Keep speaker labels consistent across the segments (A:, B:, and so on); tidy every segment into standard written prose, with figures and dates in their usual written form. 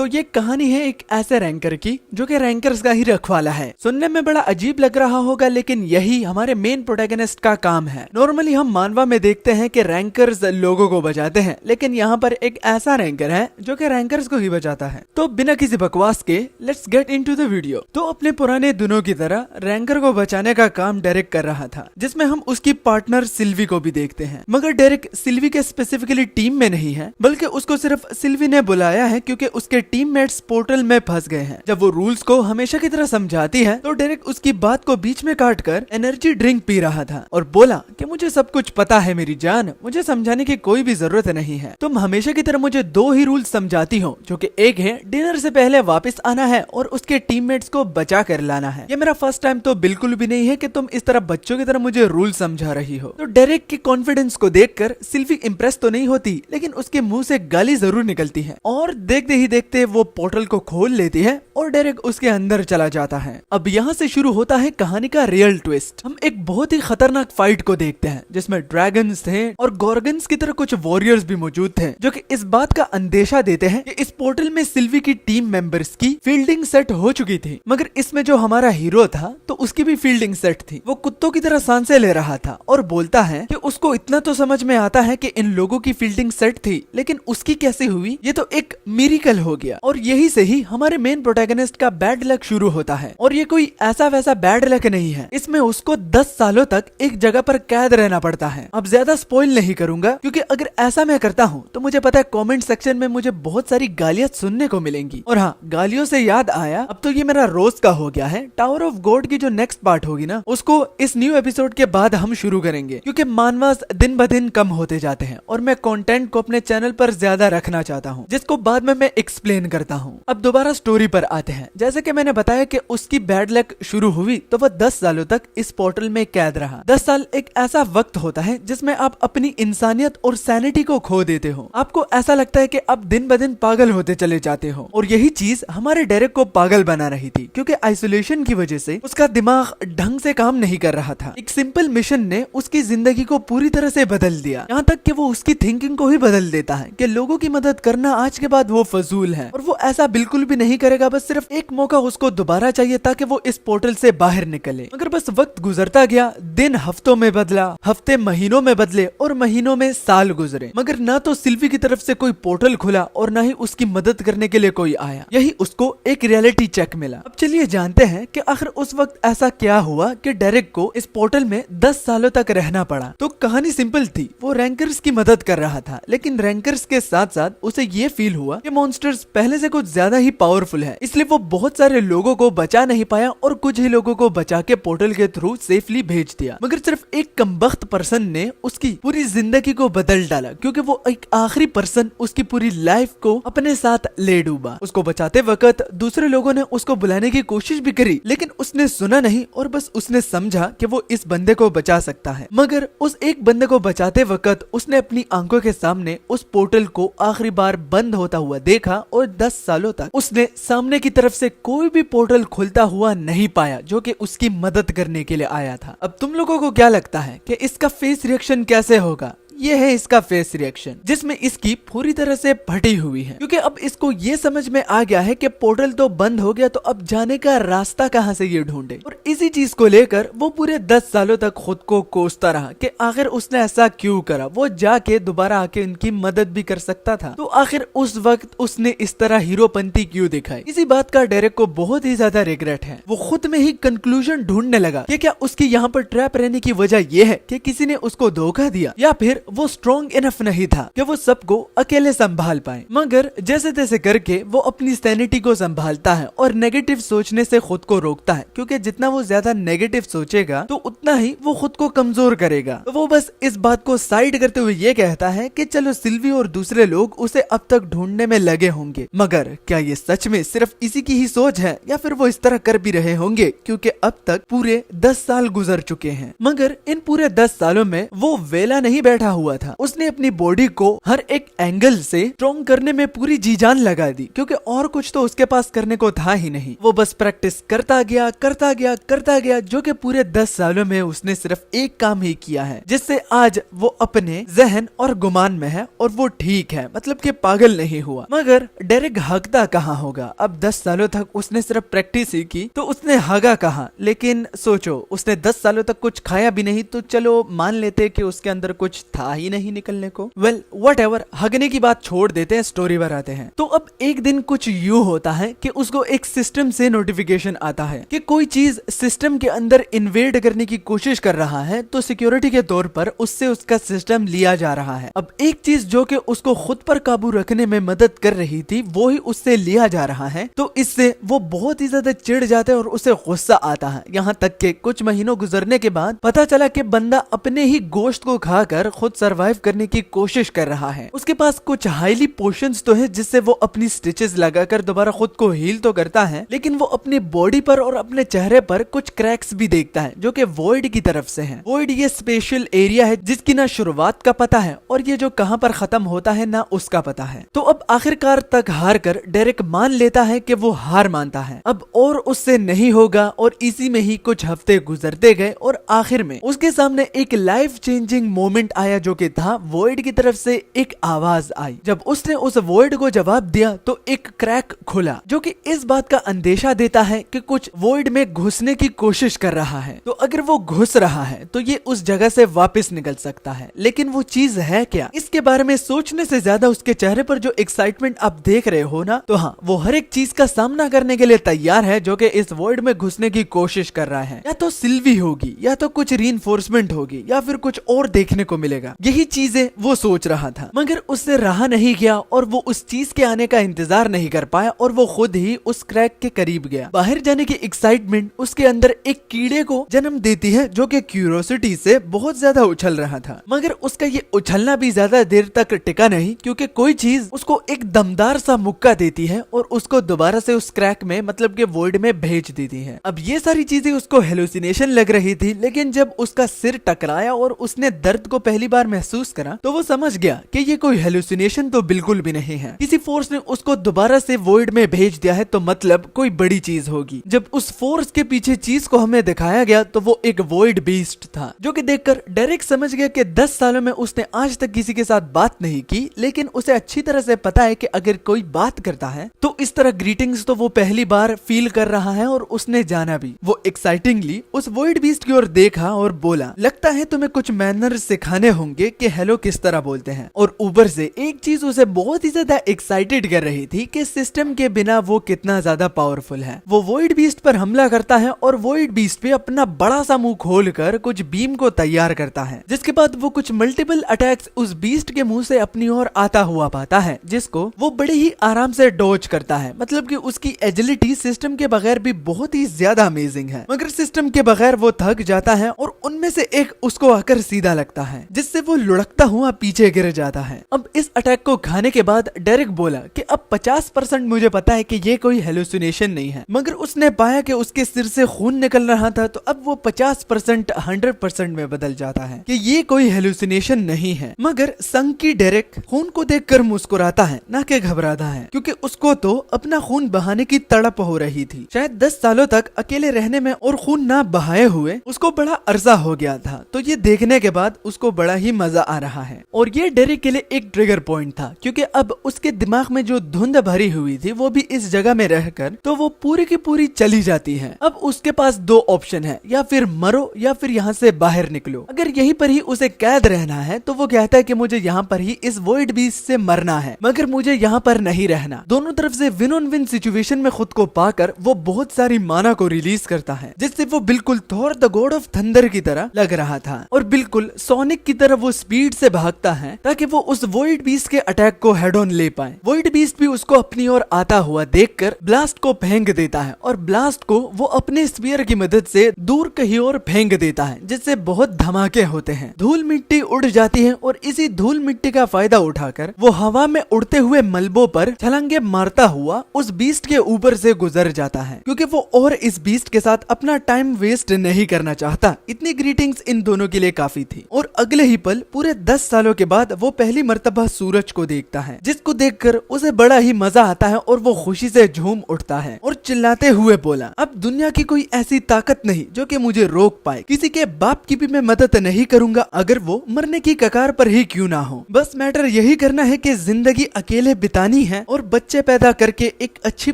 A: तो ये कहानी है एक ऐसे रैंकर की जो कि रैंकर्स का ही रखवाला है। सुनने में बड़ा अजीब लग रहा होगा, लेकिन यही हमारे मेन प्रोटैगनिस्ट का काम है। नॉर्मली हम मानवा में देखते हैं कि रैंकर्स लोगों को बचाते हैं, लेकिन यहाँ पर एक ऐसा रैंकर है जो कि रैंकर्स को ही बचाता है। तो बिना किसी बकवास के let's get into the video. तो अपने पुराने दिनों की तरह रैंकर को बचाने का काम डेरेक कर रहा था, जिसमें हम उसकी पार्टनर सिल्वी को भी देखते हैं। मगर डेरेक सिल्वी के स्पेसिफिकली टीम में नहीं है, बल्कि उसको सिर्फ सिल्वी ने बुलाया है क्योंकि उसके टीममेट्स पोर्टल में फंस गए हैं। जब वो रूल्स को हमेशा की तरह समझाती है तो डेरेक उसकी बात को बीच में काट कर एनर्जी ड्रिंक पी रहा था और बोला कि मुझे सब कुछ पता है मेरी जान, मुझे समझाने की कोई भी जरूरत नहीं है। तुम हमेशा की तरह मुझे दो ही रूल समझाती हो, जो कि एक है डिनर से पहले वापस आना है और उसके टीममेट्स को बचा कर लाना है। ये मेरा फर्स्ट टाइम तो बिल्कुल भी नहीं है कि तुम इस तरह बच्चों की तरह मुझे रूल समझा रही हो। तो डेरेक के कॉन्फिडेंस को देखकर सिल्वी इंप्रेस तो नहीं होती, लेकिन उसके मुंह से गाली जरूर निकलती है और देखते ही देखते वो पोर्टल को खोल लेती है और डेरेक उसके अंदर चला जाता है। अब यहाँ से शुरू होता है कहानी का रियल ट्विस्ट। हम एक बहुत ही खतरनाक फाइट को देखते हैं जिसमें ड्रैगन्स थे और गॉर्गन्स की तरह कुछ वॉरियर्स भी मौजूद थे, जो कि इस बात का अंदेशा देते हैं कि इस पोर्टल में सिल्वी की टीम मेंबर्स की फील्डिंग सेट हो चुकी थी। मगर इसमें जो हमारा हीरो था तो उसकी भी फील्डिंग सेट थी। वो कुत्तों की तरह सांसें ले रहा था और बोलता है कि उसको इतना तो समझ में आता है कि इन लोगों की फील्डिंग सेट थी, लेकिन उसकी कैसे हुई ये तो एक मिरेकल हो गया। और यही से ही हमारे मेन प्रोटैगनिस्ट का बैड लक शुरू होता है। और ये कोई ऐसा वैसा बैड लक नहीं है, इसमें उसको 10 सालों तक एक जगह पर कैद रहना पड़ता है। अब ज्यादा स्पॉइल नहीं करूंगा, क्योंकि अगर ऐसा मैं करता हूँ तो मुझे पता है कमेंट सेक्शन में मुझे बहुत सारी गालियां सुनने को मिलेंगी। और हाँ, गालियों से याद आया, अब तो ये मेरा रोज का हो गया है। टावर ऑफ गॉड की जो नेक्स्ट पार्ट होगी ना, उसको इस न्यू एपिसोड के बाद हम शुरू करेंगे, क्योंकि मानवास दिन ब दिन कम होते जाते हैं और मैं कंटेंट को अपने चैनल पर ज्यादा रखना चाहता हूँ, जिसको बाद में मैं एक्सप्लेन करता हूँ। अब दोबारा स्टोरी पर आते हैं। जैसे कि मैंने बताया कि उसकी बैड लक शुरू हुई तो वह 10 सालों तक इस पोर्टल में कैद रहा। 10 साल एक ऐसा वक्त होता है जिसमें आप अपनी इंसानियत और सैनिटी को खो देते हो। आपको ऐसा लगता है कि अब दिन ब दिन पागल होते चले जाते हो, और यही चीज हमारे डेरेक को पागल बना रही थी, क्योंकि आइसोलेशन की वजह से उसका दिमाग ढंग से काम नहीं कर रहा था। एक सिंपल मिशन ने उसकी जिंदगी को पूरी तरह से बदल दिया, यहाँ तक कि वो उसकी थिंकिंग को ही बदल देता है कि लोगों की मदद करना आज के बाद वो फजूल है, और वो ऐसा बिल्कुल भी नहीं करेगा। बस सिर्फ एक मौका उसको दोबारा चाहिए ताकि वो इस पोर्टल से बाहर निकले। मगर बस वक्त गुजरता गया, दिन हफ्तों में बदला, हफ्ते महीनों में बदले और महीनों में साल गुजरे, मगर ना तो सिल्वी की तरफ से कोई पोर्टल खुला और ना ही उसकी मदद करने के लिए कोई आया। यही उसको एक रियलिटी चेक मिला। अब चलिए जानते हैं कि आखिर उस वक्त ऐसा क्या हुआ कि डेरेक को इस पोर्टल में 10 सालों तक रहना पड़ा। तो कहानी सिंपल थी, वो रैंकर्स की मदद कर रहा था, लेकिन रैंकर्स के साथ साथ उसे ये फील हुआ कि मॉन्स्टर्स पहले से कुछ ज्यादा ही पावरफुल है, इसलिए वो बहुत सारे लोगों को बचा नहीं पाया और कुछ ही लोगों को बचा के पोर्टल के थ्रू सेफली भेज दिया। मगर सिर्फ एक कमबख्त पर्सन ने उसकी पूरी जिंदगी को बदल डाला, क्योंकि वो एक आखिरी पर्सन उसकी पूरी लाइफ को अपने साथ ले डूबा। उसको बचाते वक्त दूसरे लोगों ने उसको बुलाने की कोशिश भी करी, लेकिन उसने सुना नहीं और बस उसने समझा कि वो इस बंदे को बचा सकता है। मगर उस एक बंदे को बचाते वक्त उसने अपनी आंखों के सामने उस पोर्टल को आखिरी बार बंद होता हुआ देखा, और 10 सालों तक उसने सामने की तरफ से कोई भी पोर्टल खुलता हुआ नहीं पाया जो कि उसकी मदद करने के लिए आया था। अब तुम लोगों को क्या लगता है कि इसका फेस रिएक्शन कैसे होगा? ये है इसका फेस रिएक्शन, जिसमें इसकी पूरी तरह से फटी हुई है, क्योंकि अब इसको ये समझ में आ गया है कि पोर्टल तो बंद हो गया, तो अब जाने का रास्ता कहां से ये ढूंढे। और इसी चीज को लेकर वो पूरे 10 सालों तक खुद को कोसता रहा कि आखिर उसने ऐसा क्यों करा। वो जाके दोबारा आके उनकी मदद भी कर सकता था, तो आखिर उस वक्त उसने इस तरह हीरोपंती क्यों दिखाई। इसी बात का डेरेक को बहुत ही ज्यादा रिग्रेट है। वो खुद में ही कंक्लूजन ढूंढने लगा कि क्या उसकी यहाँ पर ट्रैप रहने की वजह यह है कि किसी ने उसको धोखा दिया, या फिर वो स्ट्रॉन्ग इनफ नहीं था कि वो सबको अकेले संभाल पाए। मगर जैसे तैसे करके वो अपनी सैनिटी को संभालता है और नेगेटिव सोचने से खुद को रोकता है, क्योंकि जितना वो ज्यादा नेगेटिव सोचेगा तो उतना ही वो खुद को कमजोर करेगा। तो वो बस इस बात को साइड करते हुए ये कहता है कि चलो सिल्वी और दूसरे लोग उसे अब तक ढूंढने में लगे होंगे। मगर क्या ये सच में सिर्फ इसी की ही सोच है, या फिर वो इस तरह कर भी रहे होंगे, क्योंकि अब तक पूरे 10 साल गुजर चुके हैं। मगर इन पूरे 10 सालों में वो वेला नहीं बैठा हुआ था। उसने अपनी बॉडी को हर एक एंगल से स्ट्रॉन्ग करने में पूरी जी जान लगा दी, क्योंकि और कुछ तो उसके पास करने को था ही नहीं। वो बस प्रैक्टिस करता गया, जो कि पूरे 10 सालों में उसने सिर्फ एक काम ही किया है, जिससे आज वो अपने जहन और गुमान में है और वो ठीक है, मतलब कि पागल नहीं हुआ। मगर डेरिक हकता कहाँ होगा? अब 10 सालों तक उसने सिर्फ प्रैक्टिस ही की, तो उसने हगा कहाँ? लेकिन सोचो, उसने 10 सालों तक कुछ खाया भी नहीं, तो चलो मान लेते कि उसके अंदर कुछ था ही नहीं निकलने को। वेल व्हाटएवर, हगने की बात छोड़ देते हैं, स्टोरी पर आते हैं। तो अब एक दिन कुछ यूं होता है कि उसको एक सिस्टम से नोटिफिकेशन आता है कि कोई चीज सिस्टम के अंदर इन्वेड करने की कोशिश कर रहा है, तो सिक्योरिटी के तौर पर उससे उसका सिस्टम लिया जा रहा है। अब एक चीज जो कि उसको खुद पर काबू रखने में मदद कर रही थी, वो ही उससे लिया जा रहा है, तो इससे वो बहुत ही ज्यादा चिढ़ जाता है और उसे गुस्सा आता है। यहाँ तक कि कुछ महीनों गुजरने के बाद पता चला कि बंदा अपने ही गोश्त को खाकर खुद सरवाइव करने की कोशिश कर रहा है। उसके पास कुछ हाईली पोशंस तो है जिससे वो अपनी स्टिचेस लगाकर दोबारा खुद को हील तो करता है, लेकिन वो अपनी बॉडी पर और अपने चेहरे पर कुछ क्रैक्स भी देखता है, जो कि वॉइड की तरफ से है। वॉइड ये स्पेशल एरिया है जिसकी ना शुरुआत का पता है और ये जो कहां पर खत्म होता है ना उसका पता है। तो अब आखिरकार तक हार कर डेरिक मान लेता है कि वो हार मानता है, अब और उससे नहीं होगा। और इसी में ही कुछ हफ्ते गुजरते गए और आखिर में उसके सामने एक लाइफ चेंजिंग मोमेंट आया, जो कि था वॉइड की तरफ से एक आवाज आई। जब उसने उस वॉइड को जवाब दिया तो एक क्रैक खुला, जो कि इस बात का अंदेशा देता है कि कुछ वॉइड में घुसने की कोशिश कर रहा है। तो अगर वो घुस रहा है तो ये उस जगह से वापस निकल सकता है, लेकिन वो चीज है क्या? इसके बारे में सोचने से ज्यादा उसके चेहरे पर जो एक्साइटमेंट आप देख रहे हो ना, तो हाँ, वो हर एक चीज का सामना करने के लिए तैयार है जो कि इस वॉइड में घुसने की कोशिश कर रहा है। या तो सिल्वी होगी, या तो कुछ रीइंफोर्समेंट होगी, या फिर कुछ और देखने को मिलेगा। यही चीजें वो सोच रहा था, मगर उससे रहा नहीं गया और वो उस चीज के आने का इंतजार नहीं कर पाया और वो खुद ही उस क्रैक के करीब गया। बाहर जाने की एक्साइटमेंट उसके अंदर एक कीड़े को जन्म देती है, जो कि क्यूरियोसिटी से बहुत ज्यादा उछल रहा था। मगर उसका ये उछलना भी ज्यादा देर तक टिका नहीं, क्योंकि कोई चीज उसको एक दमदार सा मुक्का देती है और उसको दोबारा से उस क्रैक में, मतलब के वॉइड में भेज देती है। अब ये सारी चीजें उसको हेलुसिनेशन लग रही थी, लेकिन जब उसका सिर टकराया और उसने दर्द को पहली बार महसूस करा, तो वो समझ गया कि ये कोई हेलुसिनेशन तो बिल्कुल भी नहीं है। किसी फोर्स ने उसको दोबारा से वॉइड में भेज दिया है, तो मतलब कोई बड़ी चीज होगी। जब उस फोर्स के पीछे चीज को हमें दिखाया गया तो वो एक वॉइड बीस्ट था, जो कि देखकर डेरिक समझ गया कि 10 सालों में उसने आज तक किसी के साथ बात नहीं की, लेकिन उसे अच्छी तरह से पता है कि अगर कोई बात करता है तो इस तरह ग्रीटिंग्स तो वो पहली बार फील कर रहा है और उसने जाना भी। वो एक्साइटिंगली उस वॉइड बीस्ट की ओर देखा और बोला, लगता है तुम्हें कुछ मैनर्स सिखाने होंगे कि हेलो किस तरह बोलते हैं। और ऊपर से एक चीज उसे बहुत ही ज्यादा एक्साइटेड कर रही थी कि सिस्टम के बिना वो कितना ज्यादा पावरफुल है। वो वॉइड बीस्ट पर हमला करता है और वॉइड बीस्ट पे अपना बड़ा सा मुंह खोलकर कुछ बीम को तैयार करता है, जिसके बाद वो कुछ मल्टीपल अटैक्स उस बीस्ट के मुंह से अपनी ओर आता हुआ पाता है, जिसको वो बड़े ही आराम से डॉज करता है। मतलब कि उसकी एजिलिटी सिस्टम के बगैर भी बहुत ही ज्यादा अमेजिंग है, मगर सिस्टम के बगैर वो थक जाता है और उनमें से एक उसको आकर सीधा लगता है, जिससे वो लुढ़कता हुआ पीछे गिर जाता है। अब इस अटैक को खाने के बाद डेरिक बोला कि अब 50% मुझे पता है कि ये कोई हेलुसिनेशन नहीं है, मगर उसने पाया कि उसके सिर से खून निकल रहा था, तो अब वो 50% 100% में बदल जाता है कि ये कोई हेलुसिनेशन नहीं है। मगर संकी डेरिक खून को देखकर मुस्कुराता है, ना कि घबराता है, क्योंकि उसको तो अपना खून बहाने की तड़प हो रही थी। शायद 10 सालों तक अकेले रहने में और खून ना बहाए हुए उसको बड़ा अरसा हो गया था, तो ये देखने के बाद उसको बड़ा ही मजा आ रहा है। और ये डेरिक के लिए एक ट्रिगर पॉइंट था, क्योंकि अब उसके दिमाग में जो धुंध भरी हुई थी वो भी इस जगह में रहकर तो वो पूरी की पूरी चली जाती है। अब उसके पास 2 ऑप्शन है, या फिर मरो या फिर यहाँ से बाहर निकलो। अगर यहीं पर ही उसे कैद रहना है तो वो कहता है कि मुझे यहाँ पर ही इस वॉइड बीस्ट से मरना है, मगर मुझे यहाँ पर नहीं रहना। दोनों तरफ से विन ऑन विन सिचुएशन में खुद को पाकर वो बहुत सारी माना को रिलीज करता है, जिससे वो बिल्कुल Thor the God of thunder की तरह लग रहा था और बिल्कुल सोनिक की तरह वो स्पीड से भागता है ताकि वो उस वॉइड बीस्ट के अटैक को हेड ऑन ले पाए। वॉइड बीस्ट भी उसको अपनी ओर आता हुआ देखकर ब्लास्ट को फेंक देता है और ब्लास्ट को वो अपने स्पीयर की मदद से दूर कहीं और फेंक देता है, जिससे बहुत धमाके होते हैं। धूल मिट्टी उड़ जाती है और इसी धूल मिट्टी का फायदा उठाकर वो हवा में उड़ते हुए मलबों पर छलांगे मारता हुआ उस बीस्ट के ऊपर से गुजर जाता है, क्योंकि वो और इस बीस्ट के साथ अपना टाइम वेस्ट नहीं करना चाहता। इतनी ग्रीटिंग्स इन दोनों के लिए काफी थी और अगले ही पल पूरे 10 सालों के बाद वो पहली मर्तबा सूरज को देखता है, जिसको देखकर उसे बड़ा ही मजा आता है और वो खुशी से झूम उठता है और चिल्लाते हुए बोला, अब दुनिया की कोई ऐसी ताकत नहीं जो कि मुझे रोक पाए। किसी के बाप की भी मैं मदद नहीं करूंगा, अगर वो मरने की कगार पर ही क्यों ना हो। बस मैटर यही करना है कि जिंदगी अकेले बितानी है और बच्चे पैदा करके एक अच्छी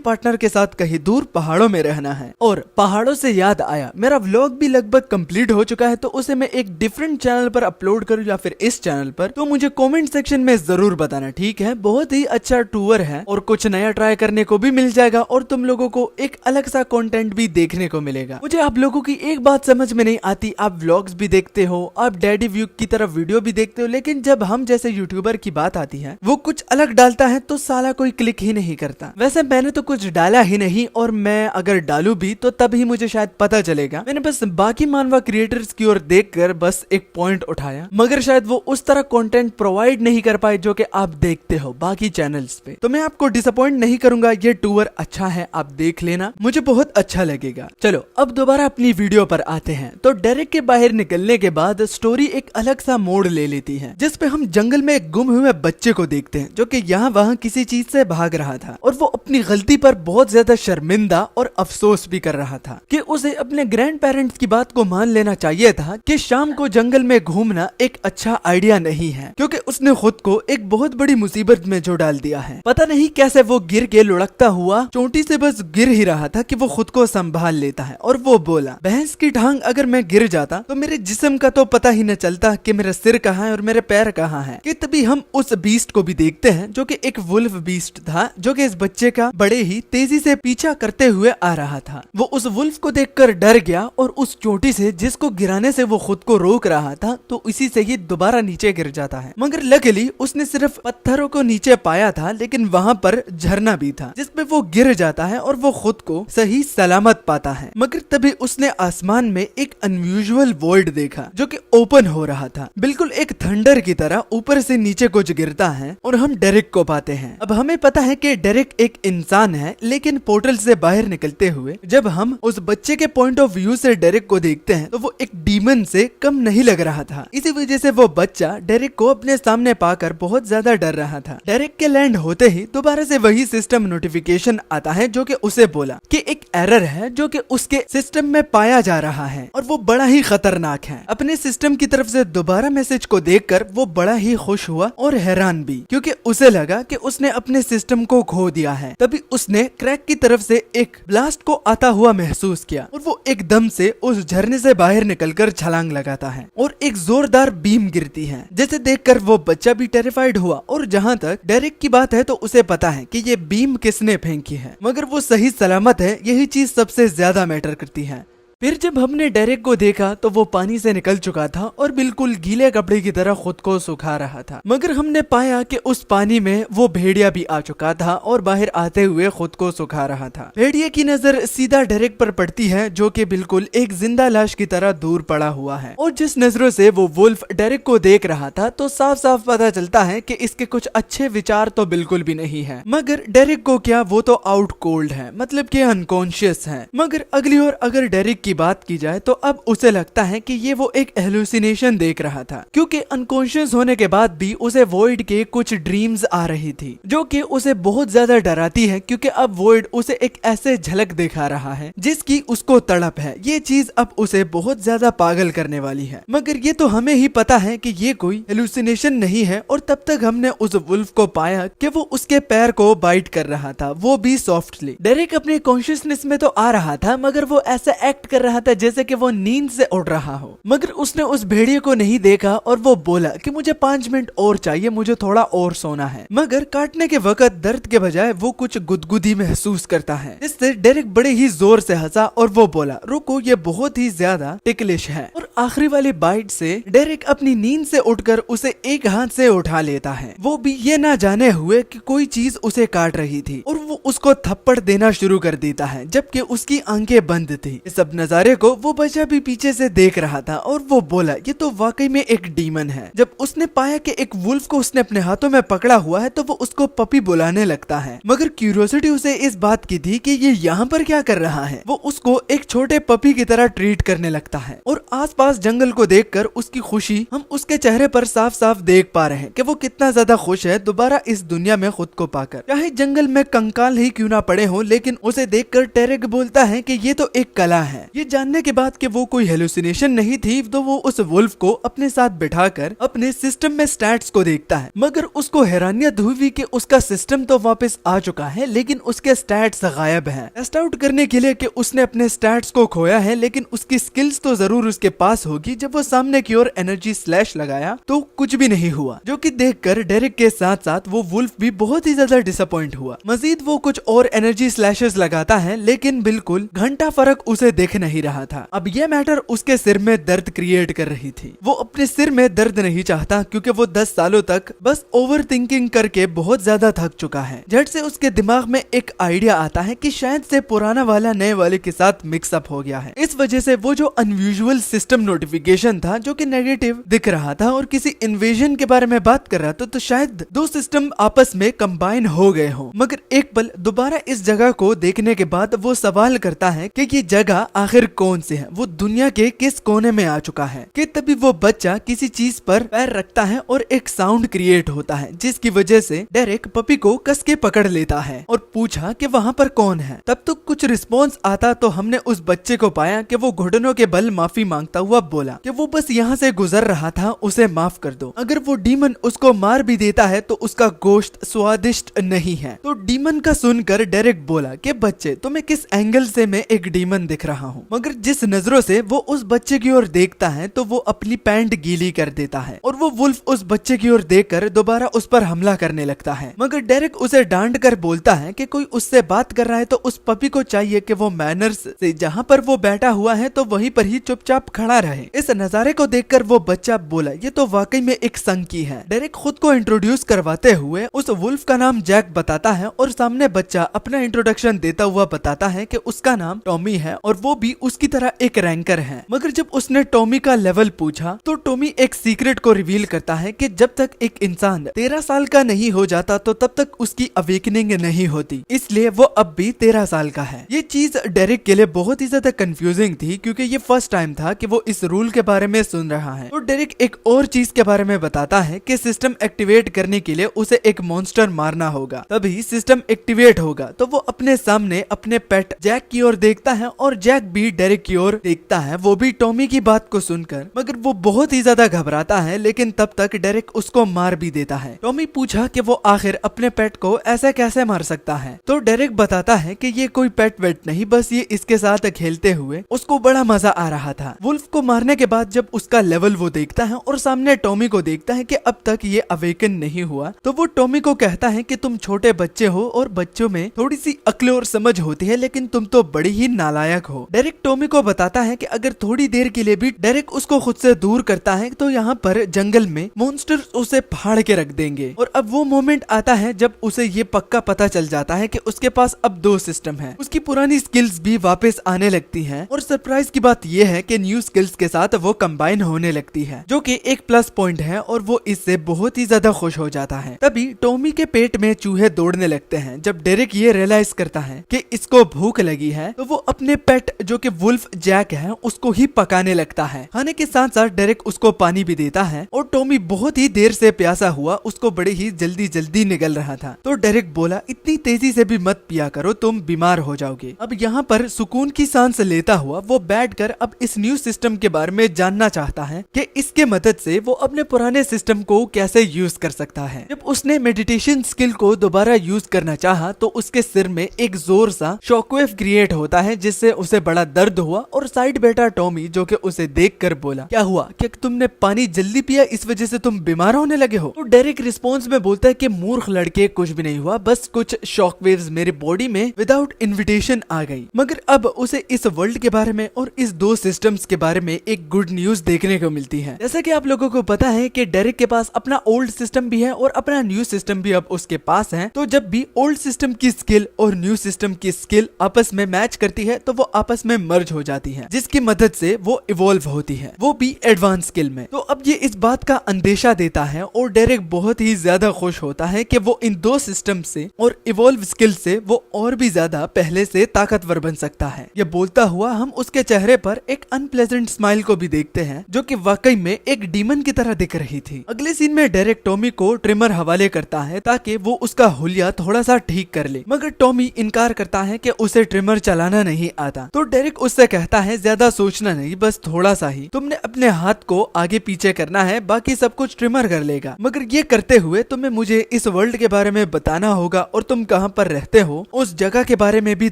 A: पार्टनर के साथ कहीं दूर पहाड़ों में रहना है। और पहाड़ों से याद आया, मेरा व्लॉग भी लगभग कंप्लीट हो चुका है, तो उसे मैं एक डिफरेंट चैनल पर अपलोड करूं या फिर इस चैनल पर, तो मुझे कमेंट सेक्शन में जरूर बताना, ठीक है। बहुत ही अच्छा टूर है और कुछ नया ट्राई करने को भी मिल जाएगा और तुम लोगों को एक अलग सा कंटेंट भी देखने को मिलेगा। मुझे आप लोगों की एक बात समझ में नहीं आती, आप व्लॉग्स भी देखते हो, आप डैडी व्यू की तरफ वीडियो भी देखते हो, लेकिन जब हम जैसे यूट्यूबर की बात आती है वो कुछ अलग डालता है तो साला कोई क्लिक ही नहीं करता। वैसे मैंने तो कुछ डाला ही नहीं, और मैं अगर डालू भी तो तब ही मुझे शायद पता चलेगा। मैंने बस बाकी मानवा क्रिएटर्स की ओर देखकर बस एक पॉइंट उठाया, मगर शायद वो उस तरह कंटेंट प्रोवाइड नहीं कर पाए जो कि आप देखते हो बाकी चैनल्स पे। तो मैं आपको डिसअपॉइंट नहीं करूंगा, ये टूर अच्छा है, आप देख लेना, मुझे बहुत अच्छा लगेगा। चलो अब दोबारा अपनी वीडियो पर आते हैं। तो डेरेक के बाहर निकलने के बाद स्टोरी एक अलग सा मोड़ ले लेती है, जिसपे हम जंगल में एक गुम हुए बच्चे को देखते हैं जो कि यहाँ वहाँ किसी चीज से भाग रहा था और वो अपनी गलती पर बहुत ज्यादा शर्मिंदा और अफसोस भी कर रहा था कि उसे अपने ग्रैंड पेरेंट्स की बात को मान लेना चाहिए था कि शाम को जंगल में घूमना एक अच्छा आइडिया नहीं है, क्योंकि उसने खुद को एक बहुत बड़ी मुसीबत में जो डाल दिया है। पता नहीं कैसे वो गिर के लुढ़कता हुआ चोटी से बस गिर ही रहा था कि वो खुद को संभाल लेता है और वो बोला, भैंस की टांग अगर मैं गिर जाता तो मेरे जिस्म का तो पता ही न चलता कि मेरा सिर कहाँ है और मेरे पैर कहाँ है। कि तभी हम उस बीस्ट को भी देखते हैं जो कि एक वुल्फ बीस्ट था, जो कि इस बच्चे का बड़े ही तेजी से पीछा करते हुए आ रहा था। वो उस वुल्फ को देखकर डर गया और उस चोटी से जिसको गिराने से वो खुद को रोक रहा था, तो इसी से ही दोबारा नीचे गिर जाता है। मगर लकीली उसने सिर्फ पत्थरों को नीचे पाया था, लेकिन वहाँ पर झरना भी था जिसपे वो गिर जाता है और वो खुद को सही सलामत पाता है। मगर तभी उसने आसमान में एक अनयूजुअल वर्ल्ड देखा जो कि ओपन हो रहा था, बिल्कुल एक थंडर की तरह ऊपर से नीचे कुछ गिरता है और हम डेरेक को पाते हैं। अब हमें पता है कि डेरेक एक इंसान है, लेकिन पोर्टल से बाहर निकलते हुए जब हम उस बच्चे के पॉइंट ऑफ व्यू से डेरेक को देखते हैं तो वो एक डीमन से कम नहीं लग रहा था। इसी वजह से वो बच्चा डेरेक को अपने सामने पाकर बहुत ज्यादा डर रहा था। डेरेक के लैंड होते ही दोबारा से वही सिस्टम नोटिफिकेशन आता है जो कि उसे बोला कि एक एरर है जो कि उसके सिस्टम में पाया जा रहा है और वो बड़ा ही खतरनाक है। अपने सिस्टम की तरफ से दोबारा मैसेज को देखकर वो बड़ा ही खुश हुआ और हैरान भी, क्योंकि उसे लगा कि उसने अपने सिस्टम को खो दिया है। तभी उसने क्रैक की तरफ से एक ब्लास्ट को आता हुआ महसूस किया और वो एकदम से उस झरने से बाहर निकलकर छलांग लगाता है और एक जोरदार बीम गिरती है, जिसे देखकर वो बच्चा भी टेरिफाइड हुआ। और जहाँ तक डेरेक की बात है तो उसे पता है कि ये बीम किसने फेंकी है, मगर वो सही सलामत है, यही चीज सबसे ज्यादा मैटर करती है। फिर जब हमने डेरेक को देखा तो वो पानी से निकल चुका था और बिल्कुल गीले कपड़े की तरह खुद को सुखा रहा था, मगर हमने पाया कि उस पानी में वो भेड़िया भी आ चुका था और बाहर आते हुए खुद को सुखा रहा था। भेड़िया की नजर सीधा डेरेक पर पड़ती है जो कि बिल्कुल एक जिंदा लाश की तरह दूर पड़ा हुआ है, और जिस नजरों से वो वुल्फ डेरेक को देख रहा था तो साफ साफ पता चलता है कि इसके कुछ अच्छे विचार तो बिल्कुल भी नहीं है। मगर डेरेक को क्या, वो तो आउट कोल्ड है, मतलब कि अनकॉन्शियस है। मगर अगली ओर अगर डेरेक की बात की जाए तो अब उसे लगता है कि ये वो एक हेलुसिनेशन देख रहा था, क्योंकि अनकॉन्शियस होने के बाद भी उसे वॉइड के कुछ ड्रीम्स आ रही थी जो कि उसे बहुत ज्यादा डराती है, क्योंकि अब वॉइड उसे एक ऐसे झलक दिखा रहा है जिसकी उसको तड़प है। ये चीज अब उसे बहुत ज्यादा पागल करने वाली है। मगर ये तो हमें ही पता है कि ये कोई हेलुसिनेशन नहीं है, और तब तक हमने उस वुल्फ को पाया कि वो उसके पैर को बाइट कर रहा था, वो भी सॉफ्टली। डेरेक अपने कॉन्शियसनेस में तो आ रहा था, मगर वो ऐसा एक्ट कर रहा था जैसे कि वो नींद से उड़ रहा हो। मगर उसने उस भेड़िए को नहीं देखा और वो बोला कि मुझे 5 मिनट और चाहिए, मुझे थोड़ा और सोना है। मगर काटने के वक्त दर्द के बजाय वो कुछ गुदगुदी महसूस करता है, जिससे डेरेक बड़े ही जोर से हंसा और वो बोला, रुको, ये बहुत ही ज्यादा टिकलिश है। और आखिरी वाली बाइट से डेरेक अपनी नींद से उठकर उसे एक हाथ से उठा लेता है, वो भी ये ना जाने हुए कि कोई चीज उसे काट रही थी, और वो उसको थप्पड़ देना शुरू कर देता है जबकि उसकी आंखें बंद थी। इस सब नजारे को वो बच्चा भी पीछे से देख रहा था और वो बोला ये तो वाकई में एक डीमन है। जब उसने पाया कि एक वुल्फ को उसने अपने हाथों में पकड़ा हुआ है तो वो उसको पपी बुलाने लगता है, मगर क्यूरियोसिटी उसे इस बात की थी कि ये यहाँ पर क्या कर रहा है। वो उसको एक छोटे पपी की तरह ट्रीट करने लगता है और आसपास जंगल को देखकर उसकी खुशी हम उसके चेहरे पर साफ साफ देख पा रहे हैं कि वो कितना ज्यादा खुश है दोबारा इस दुनिया में खुद को पाकर। चाहे जंगल में कंकाल ही क्यों ना पड़े हो, लेकिन उसे देखकर टेरिक बोलता है कि ये तो एक कला है। ये जानने के बाद कि वो कोई हेलुसिनेशन नहीं थी तो वो उस वुल्फ को अपने साथ बिठाकर अपने सिस्टम में स्टैट्स को देखता है, मगर उसको हैरानियत हुई कि उसका सिस्टम तो वापस आ चुका है लेकिन उसके स्टैट्स गायब हैं। टेस्ट आउट करने के लिए कि उसने अपने स्टैट्स को खोया है लेकिन उसकी स्किल्स तो जरूर उसके पास होगी। जब वो सामने की ओर एनर्जी स्लैश लगाया तो कुछ भी नहीं हुआ, जो कि देखकर डेरिक के साथ साथ वो वुल्फ भी बहुत ही ज्यादा डिसअपॉइंट हुआ। मजीद वो कुछ और एनर्जी स्लैशेस लगाता है लेकिन बिल्कुल घंटा फर्क उसे दिख नहीं रहा था। अब ये मैटर उसके सिर में दर्द क्रिएट कर रही थी। वो अपने सिर में दर्द नहीं चाहता क्योंकि वो 10 सालों तक बस ओवर थिंकिंग करके बहुत ज्यादा थक चुका है। झट से उसके दिमाग में एक आइडिया आता है कि शायद से पुराना वाला नए वाले के साथ मिक्सअप हो गया है। इस वजह से वो जो अनयूजुअल सिस्टम नोटिफिकेशन था जो कि नेगेटिव दिख रहा था और किसी इन्वेजन के बारे में बात कर रहा था, तो शायद दो सिस्टम आपस में कंबाइन हो गए हो। मगर एक पल दोबारा इस जगह को देखने के बाद वो सवाल करता है कि ये जगह आखिर कौन सी है, वो दुनिया के किस कोने में आ चुका है। कि तभी वो बच्चा किसी चीज पर पैर रखता है और एक साउंड क्रिएट होता है जिसकी वजह से डेरिक पपी को कस के पकड़ लेता है और पूछा कि वहाँ पर कौन है। तब तो कुछ रिस्पॉन्स आता तो हमने उस बच्चे को पाया कि वो घुटनों के बल माफी मांगता हुआ बोला कि वो बस यहाँ से गुजर रहा था, उसे माफ कर दो। अगर वो डीमन उसको मार भी देता है तो उसका गोश्त स्वादिष्ट नहीं है। तो डीमन का सुनकर डेरिक बोला कि बच्चे तुम्हें किस एंगल से मैं एक डीमन दिख रहा हूँ। मगर जिस नजरों से वो उस बच्चे की ओर देखता है तो वो अपनी पैंट गीली कर देता है और वो वुल्फ उस बच्चे की ओर देखकर दोबारा उस पर हमला करने लगता है। मगर डेरिक उसे डांट कर बोलता है कि कोई उससे बात कर रहा है तो उस पपी को चाहिए कि वो मैनर्स से जहाँ पर वो बैठा हुआ है तो वहीं पर ही चुपचाप खड़ा रहे। इस नजारे को देखकर वो बच्चा बोला ये तो वाकई में एक संकी है। डेरिक खुद को इंट्रोड्यूस करवाते हुए उस वुल्फ का नाम जैक बताता है और सामने बच्चा अपना इंट्रोडक्शन देता हुआ बताता है कि उसका नाम टॉमी है और वो भी उसकी तरह एक रैंकर है। मगर जब उसने टॉमी का लेवल पूछा तो टॉमी एक सीक्रेट को रिवील करता है कि जब तक एक इंसान 13 साल का नहीं हो जाता तो तब तक उसकी अवेकनिंग नहीं होती, इसलिए वो अब भी 13 साल का है। ये चीज डेरिक के लिए बहुत ही ज्यादा कंफ्यूजिंग थी क्योंकि ये फर्स्ट टाइम था कि वो इस रूल के बारे में सुन रहा है। तो डेरिक एक और चीज के बारे में बताता है कि सिस्टम एक्टिवेट करने के लिए उसे एक मॉन्स्टर मारना होगा, तभी सिस्टम एक्टिवेट होगा। तो वो अपने सामने अपने पेट जैक की ओर देखता है और जैक भी डेरिक की ओर देखता है, वो भी टॉमी की बात को सुनकर। मगर वो बहुत ही ज्यादा घबराता है लेकिन तब तक डेरिक उसको मार भी देता है। टॉमी पूछा कि वो आखिर अपने पेट को ऐसे कैसे मार सकता है, तो डेरिक बताता है कि ये कोई पेट वेट नहीं, बस ये इसके साथ खेलते हुए उसको बड़ा मजा आ रहा था। वुल्फ को मारने के बाद जब उसका लेवल वो देखता है और सामने टॉमी को देखता है कि अब तक ये अवेकन नहीं हुआ, तो वो टॉमी को कहता है कि तुम छोटे बच्चे हो और बच्चों में थोड़ी सी अक्ल और समझ होती है लेकिन तुम तो बड़ी ही नालायक हो। डेरिक टॉमी को बताता है कि अगर थोड़ी देर के लिए भी डेरिक उसको खुद से दूर करता है तो यहाँ पर जंगल में मॉन्स्टर्स उसे फाड़ के रख देंगे। और अब वो मोमेंट आता है जब उसे ये पक्का पता चल जाता है कि उसके पास अब 2 सिस्टम है। उसकी पुरानी स्किल्स भी वापस आने लगती हैं और सरप्राइज की बात ये है कि न्यू स्किल्स के साथ वो कंबाइन होने लगती है, जो कि एक प्लस पॉइंट है और वो इससे बहुत ही ज्यादा खुश हो जाता है। तभी टॉमी के पेट में चूहे दौड़ने लगते हैं। जब डेरिक ये रियलाइज करता है कि इसको भूख लगी है तो वो अपने पेट जो कि वुल्फ जैक है उसको ही पकाने लगता है। खाने के साथ साथ डेरिक उसको पानी भी देता है और टॉमी बहुत ही देर से प्यासा हुआ उसको बड़े ही जल्दी निगल रहा था। तो डेरिक बोला इतनी तेजी से भी मत पिया करो, तुम बीमार हो जाओगे। अब यहाँ पर सुकून की सांस लेता हुआ वो बैठकर अब इस न्यू सिस्टम के बारे में जानना चाहता है कि इसके मदद से वो अपने पुराने सिस्टम को कैसे यूज कर सकता है। जब उसने मेडिटेशन स्किल को दोबारा यूज करना चाहा तो उसके सिर में एक जोर सा शॉकवेव क्रिएट होता है जिससे उसे बड़ा दर्द हुआ और साइड बैठा टॉमी जो कि उसे देखकर बोला क्या हुआ, क्या तुमने पानी जल्दी पिया इस वजह से तुम बीमार होने लगे हो। तो डेरिक रिस्पॉन्स में बोलता है कि मूर्ख लड़के कुछ भी नहीं हुआ, बस कुछ शॉकवेव्स मेरे बॉडी में विदाउट इन्विटेशन आ गई। मगर अब उसे इस वर्ल्ड के बारे में और इस 2 सिस्टम्स के बारे में एक गुड न्यूज देखने को मिलती है। जैसा कि आप लोगों को पता है कि डेरिक के पास अपना ओल्ड सिस्टम भी है और अपना न्यू सिस्टम भी अब उसके पास है। तो जब भी ओल्ड सिस्टम की स्किल और न्यू सिस्टम की स्किल आपस में मैच करती है तो वो आपस में मर्ज हो जाती है, जिसकी मदद से वो इवॉल्व होती है, वो भी एडवांस स्किल में। तो अब ये इस बात का अंदेशा देता है और डेरेक बहुत ही ज्यादा खुश होता है कि वो इन दो सिस्टम से और इवॉल्व स्किल से वो और भी ज्यादा पहले से ताकतवर बन सकता है। ये बोलता हुआ हम उसके चेहरे पर एक अनप्लेजेंट स्माइल को भी देखते हैं, जो कि वाकई में एक डीमन की तरह दिख रही थी। अगले सीन में डेरेक टॉमी को ट्रिमर हवाले करता है ताकि वो उसका हुलिया थोड़ा सा ठीक कर ले, मगर टॉमी इनकार करता है कि उसे ट्रिमर चलाना नहीं आता। तो डेरेक उससे कहता है ज्यादा सोचना नहीं, बस थोड़ा सा ही, तुमने अपने हाथ को आगे पीछे करना है, बाकी सब कुछ ट्रिमर कर लेगा। मगर ये करते हुए तुम्हें मुझे इस वर्ल्ड के बारे में बताना होगा और तुम कहाँ पर रहते हो उस जगह के बारे में भी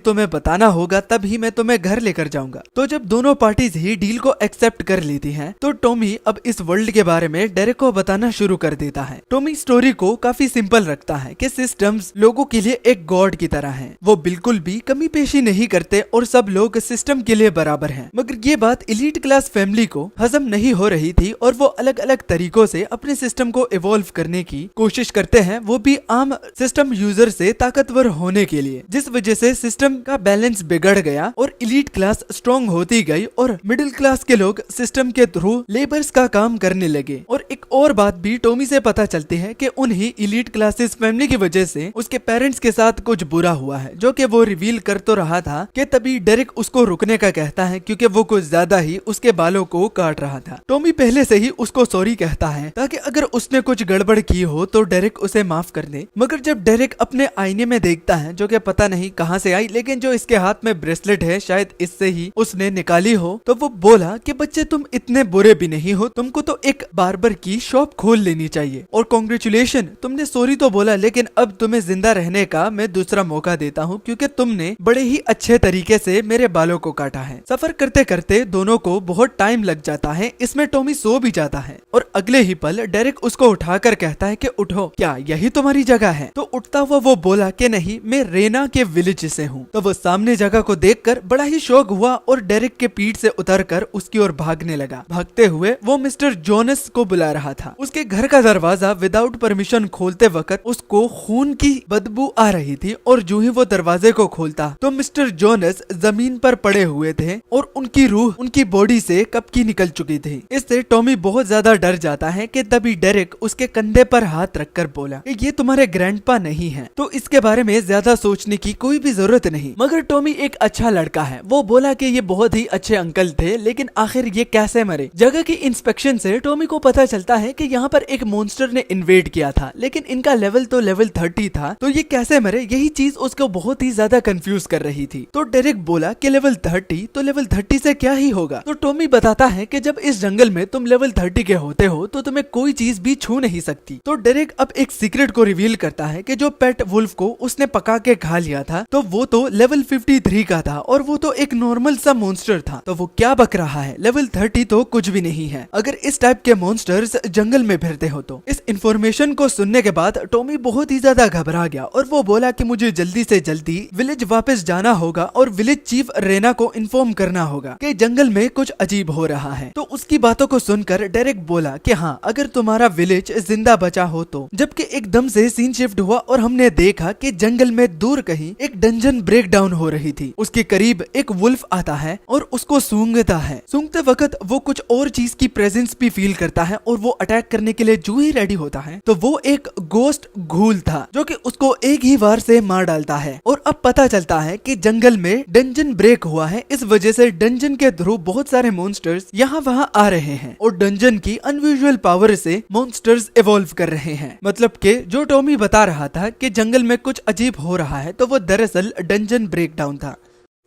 A: तुम्हें बताना होगा, तभी मैं तुम्हें घर लेकर जाऊंगा। तो जब दोनों पार्टीज ही डील को एक्सेप्ट कर लेती हैं, तो टॉमी अब इस वर्ल्ड के बारे में डेरेक को बताना शुरू कर देता है। टॉमी स्टोरी को काफी सिंपल रखता है कि सिस्टम्स लोगों के लिए एक गॉड की तरह हैं। वो बिल्कुल भी कमी पेशी नहीं करते और सब लोग सिस्टम के लिए बराबर हैं। मगर ये बात एलीट क्लास फैमिली को हजम नहीं हो रही थी और वो अलग अलग तरीकों से अपने सिस्टम को इवॉल्व करने की कोशिश करते हैं, वो भी आम सिस्टम यूजर से ताकतवर होने के लिए, जिस वजह से सिस्टम का बैलेंस बिगड़ गया और एलीट क्लास स्ट्रॉन्ग होती गई और मिडिल क्लास के लोग सिस्टम के थ्रू लेबर्स का काम करने लगे। और एक और बात भी टॉमी से पता चलती है कि उन्हीं एलीट क्लासेस फैमिली की वजह से उसके पेरेंट्स के साथ कुछ बुरा हुआ है, जो कि वो रिवील कर तो रहा था कि तभी डेरेक उसको रुकने का कहता है क्योंकि वो कुछ ज्यादा ही उसके बालों को काट रहा था। टॉमी पहले से ही उसको सॉरी कहता है ताकि अगर उसने कुछ गड़बड़ की हो तो डेरेक उसे माफ कर दे। मगर जब डेरेक अपने आईने में देखता है, जो कि पता नहीं कहां से आई, लेकिन जो इसके हाथ में ब्रेसलेट है शायद इससे ही उसने निकाली हो, तो वो बोला कि बच्चे तुम इतने बुरे भी नहीं हो, तुमको तो एक बार्बर की शॉप खोल लेनी चाहिए और कांग्रेचुलेशन, तुमने सॉरी तो बोला, लेकिन अब तुम्हें जिंदा रहने का मैं दूसरा मौका देता हूँ क्योंकि तुमने बड़े ही अच्छे तरीके से मेरे बालों को काटा है। सफर करते करते दोनों को बहुत टाइम लग जाता है, इसमें टॉमी सो भी जाता है और अगले ही पल डेरेक उसको उठाकर कहता है कि उठो, क्या यही तुम्हारी जगह है? तो उठता हुआ वो बोला कि नहीं, मैं रेना के विलेज से हूँ। तो वो सामने जगह को देखकर बड़ा ही शौक हुआ और डेरेक के पीठ से उतरकर उसकी ओर भागने लगा। भागते हुए वो मिस्टर जोनस को बुला रहा था। उसके घर का दरवाजा विदाउट परमिशन खोलते वक्त उसको खून की बदबू आ रही थी और जो ही वो दरवाजे को खोलता तो मिस्टर जोनस जमीन पर पड़े हुए थे और उनकी रूह उनकी बॉडी से कब की निकल चुकी थी। इससे टॉमी बहुत ज्यादा डर जाता है कि तभी डेरेक उसके कंधे पर हाथ रखकर बोला कि ये तुम्हारे ग्रैंडपा नहीं है, तो इसके बारे में ज्यादा सोचने की कोई भी जरूरत नहीं। मगर टॉमी एक अच्छा लड़का है, वो बोला कि ये बहुत ही अच्छे अंकल थे, लेकिन आखिर ये कैसे मरे? जगह की इंस्पेक्शन से टॉमी को पता चलता है कि यहाँ पर एक मॉन्स्टर ने इन्वेड किया था, लेकिन इनका लेवल तो लेवल 30 था, तो ये कैसे मरे? यही चीज उसको बहुत ही ज्यादा कंफ्यूज कर रही थी। तो डेरेक बोला कि लेवल 30, तो लेवल 30 से क्या ही होगा? तो टॉमी बताता है कि जब इस जंगल में तुम लेवल 30 के होते हो तो तुम्हें कोई चीज भी छू नहीं सकती। तो डेरेक अब एक सीक्रेट को रिवील करता है कि जो पेट वुल्फ को उसने पका के खा लिया था, तो वो तो लेवल 53 का था और वो तो एक नॉर्मल सा मॉन्स्टर था। तो वो क्या बक रहा है, लेवल 30 तो कुछ भी नहीं है अगर इस टाइप के मॉन्स्टर्स जंगल में फिरते हो तो। इस इंफॉर्मेशन को सुनने के बाद टॉमी बहुत ही ज्यादा घबरा गया और वो बोला कि मुझे जल्दी से जल्दी विलेज वापस जाना होगा और विलेज चीफ रेना को इन्फॉर्म करना होगा कि जंगल में कुछ अजीब हो रहा है। तो उसकी बातों को सुनकर डेरेक बोला कि हाँ, अगर तुम्हारा विलेज जिंदा बचा हो तो। जबकि एकदम से सीन शिफ्ट हुआ और हमने देखा कि जंगल में दूर कहीं एक डंजन ब्रेक डाउन हो रही थी। उसके करीब एक वुल्फ आता है और उसको सूंघता है। सूंघते वक्त वो कुछ और चीज की प्रेजेंस भी फील करता है और वो अटैक करने के लिए जो ही रेडी होता है तो वो एक गोस्ट घूल था जो कि उसको एक ही वार से मार डालता है। और अब पता चलता है कि जंगल में डंजन ब्रेक हुआ है, इस वजह से डंजन के थ्रू बहुत सारे मॉन्स्टर्स यहाँ वहाँ आ रहे हैं और डंजन की अनयूजुअल पावर से मॉन्स्टर्स इवॉल्व कर रहे हैं। मतलब कि जो टॉमी बता रहा था कि जंगल में कुछ अजीब हो रहा है, तो वो दरअसल डंजन ब्रेकडाउन था।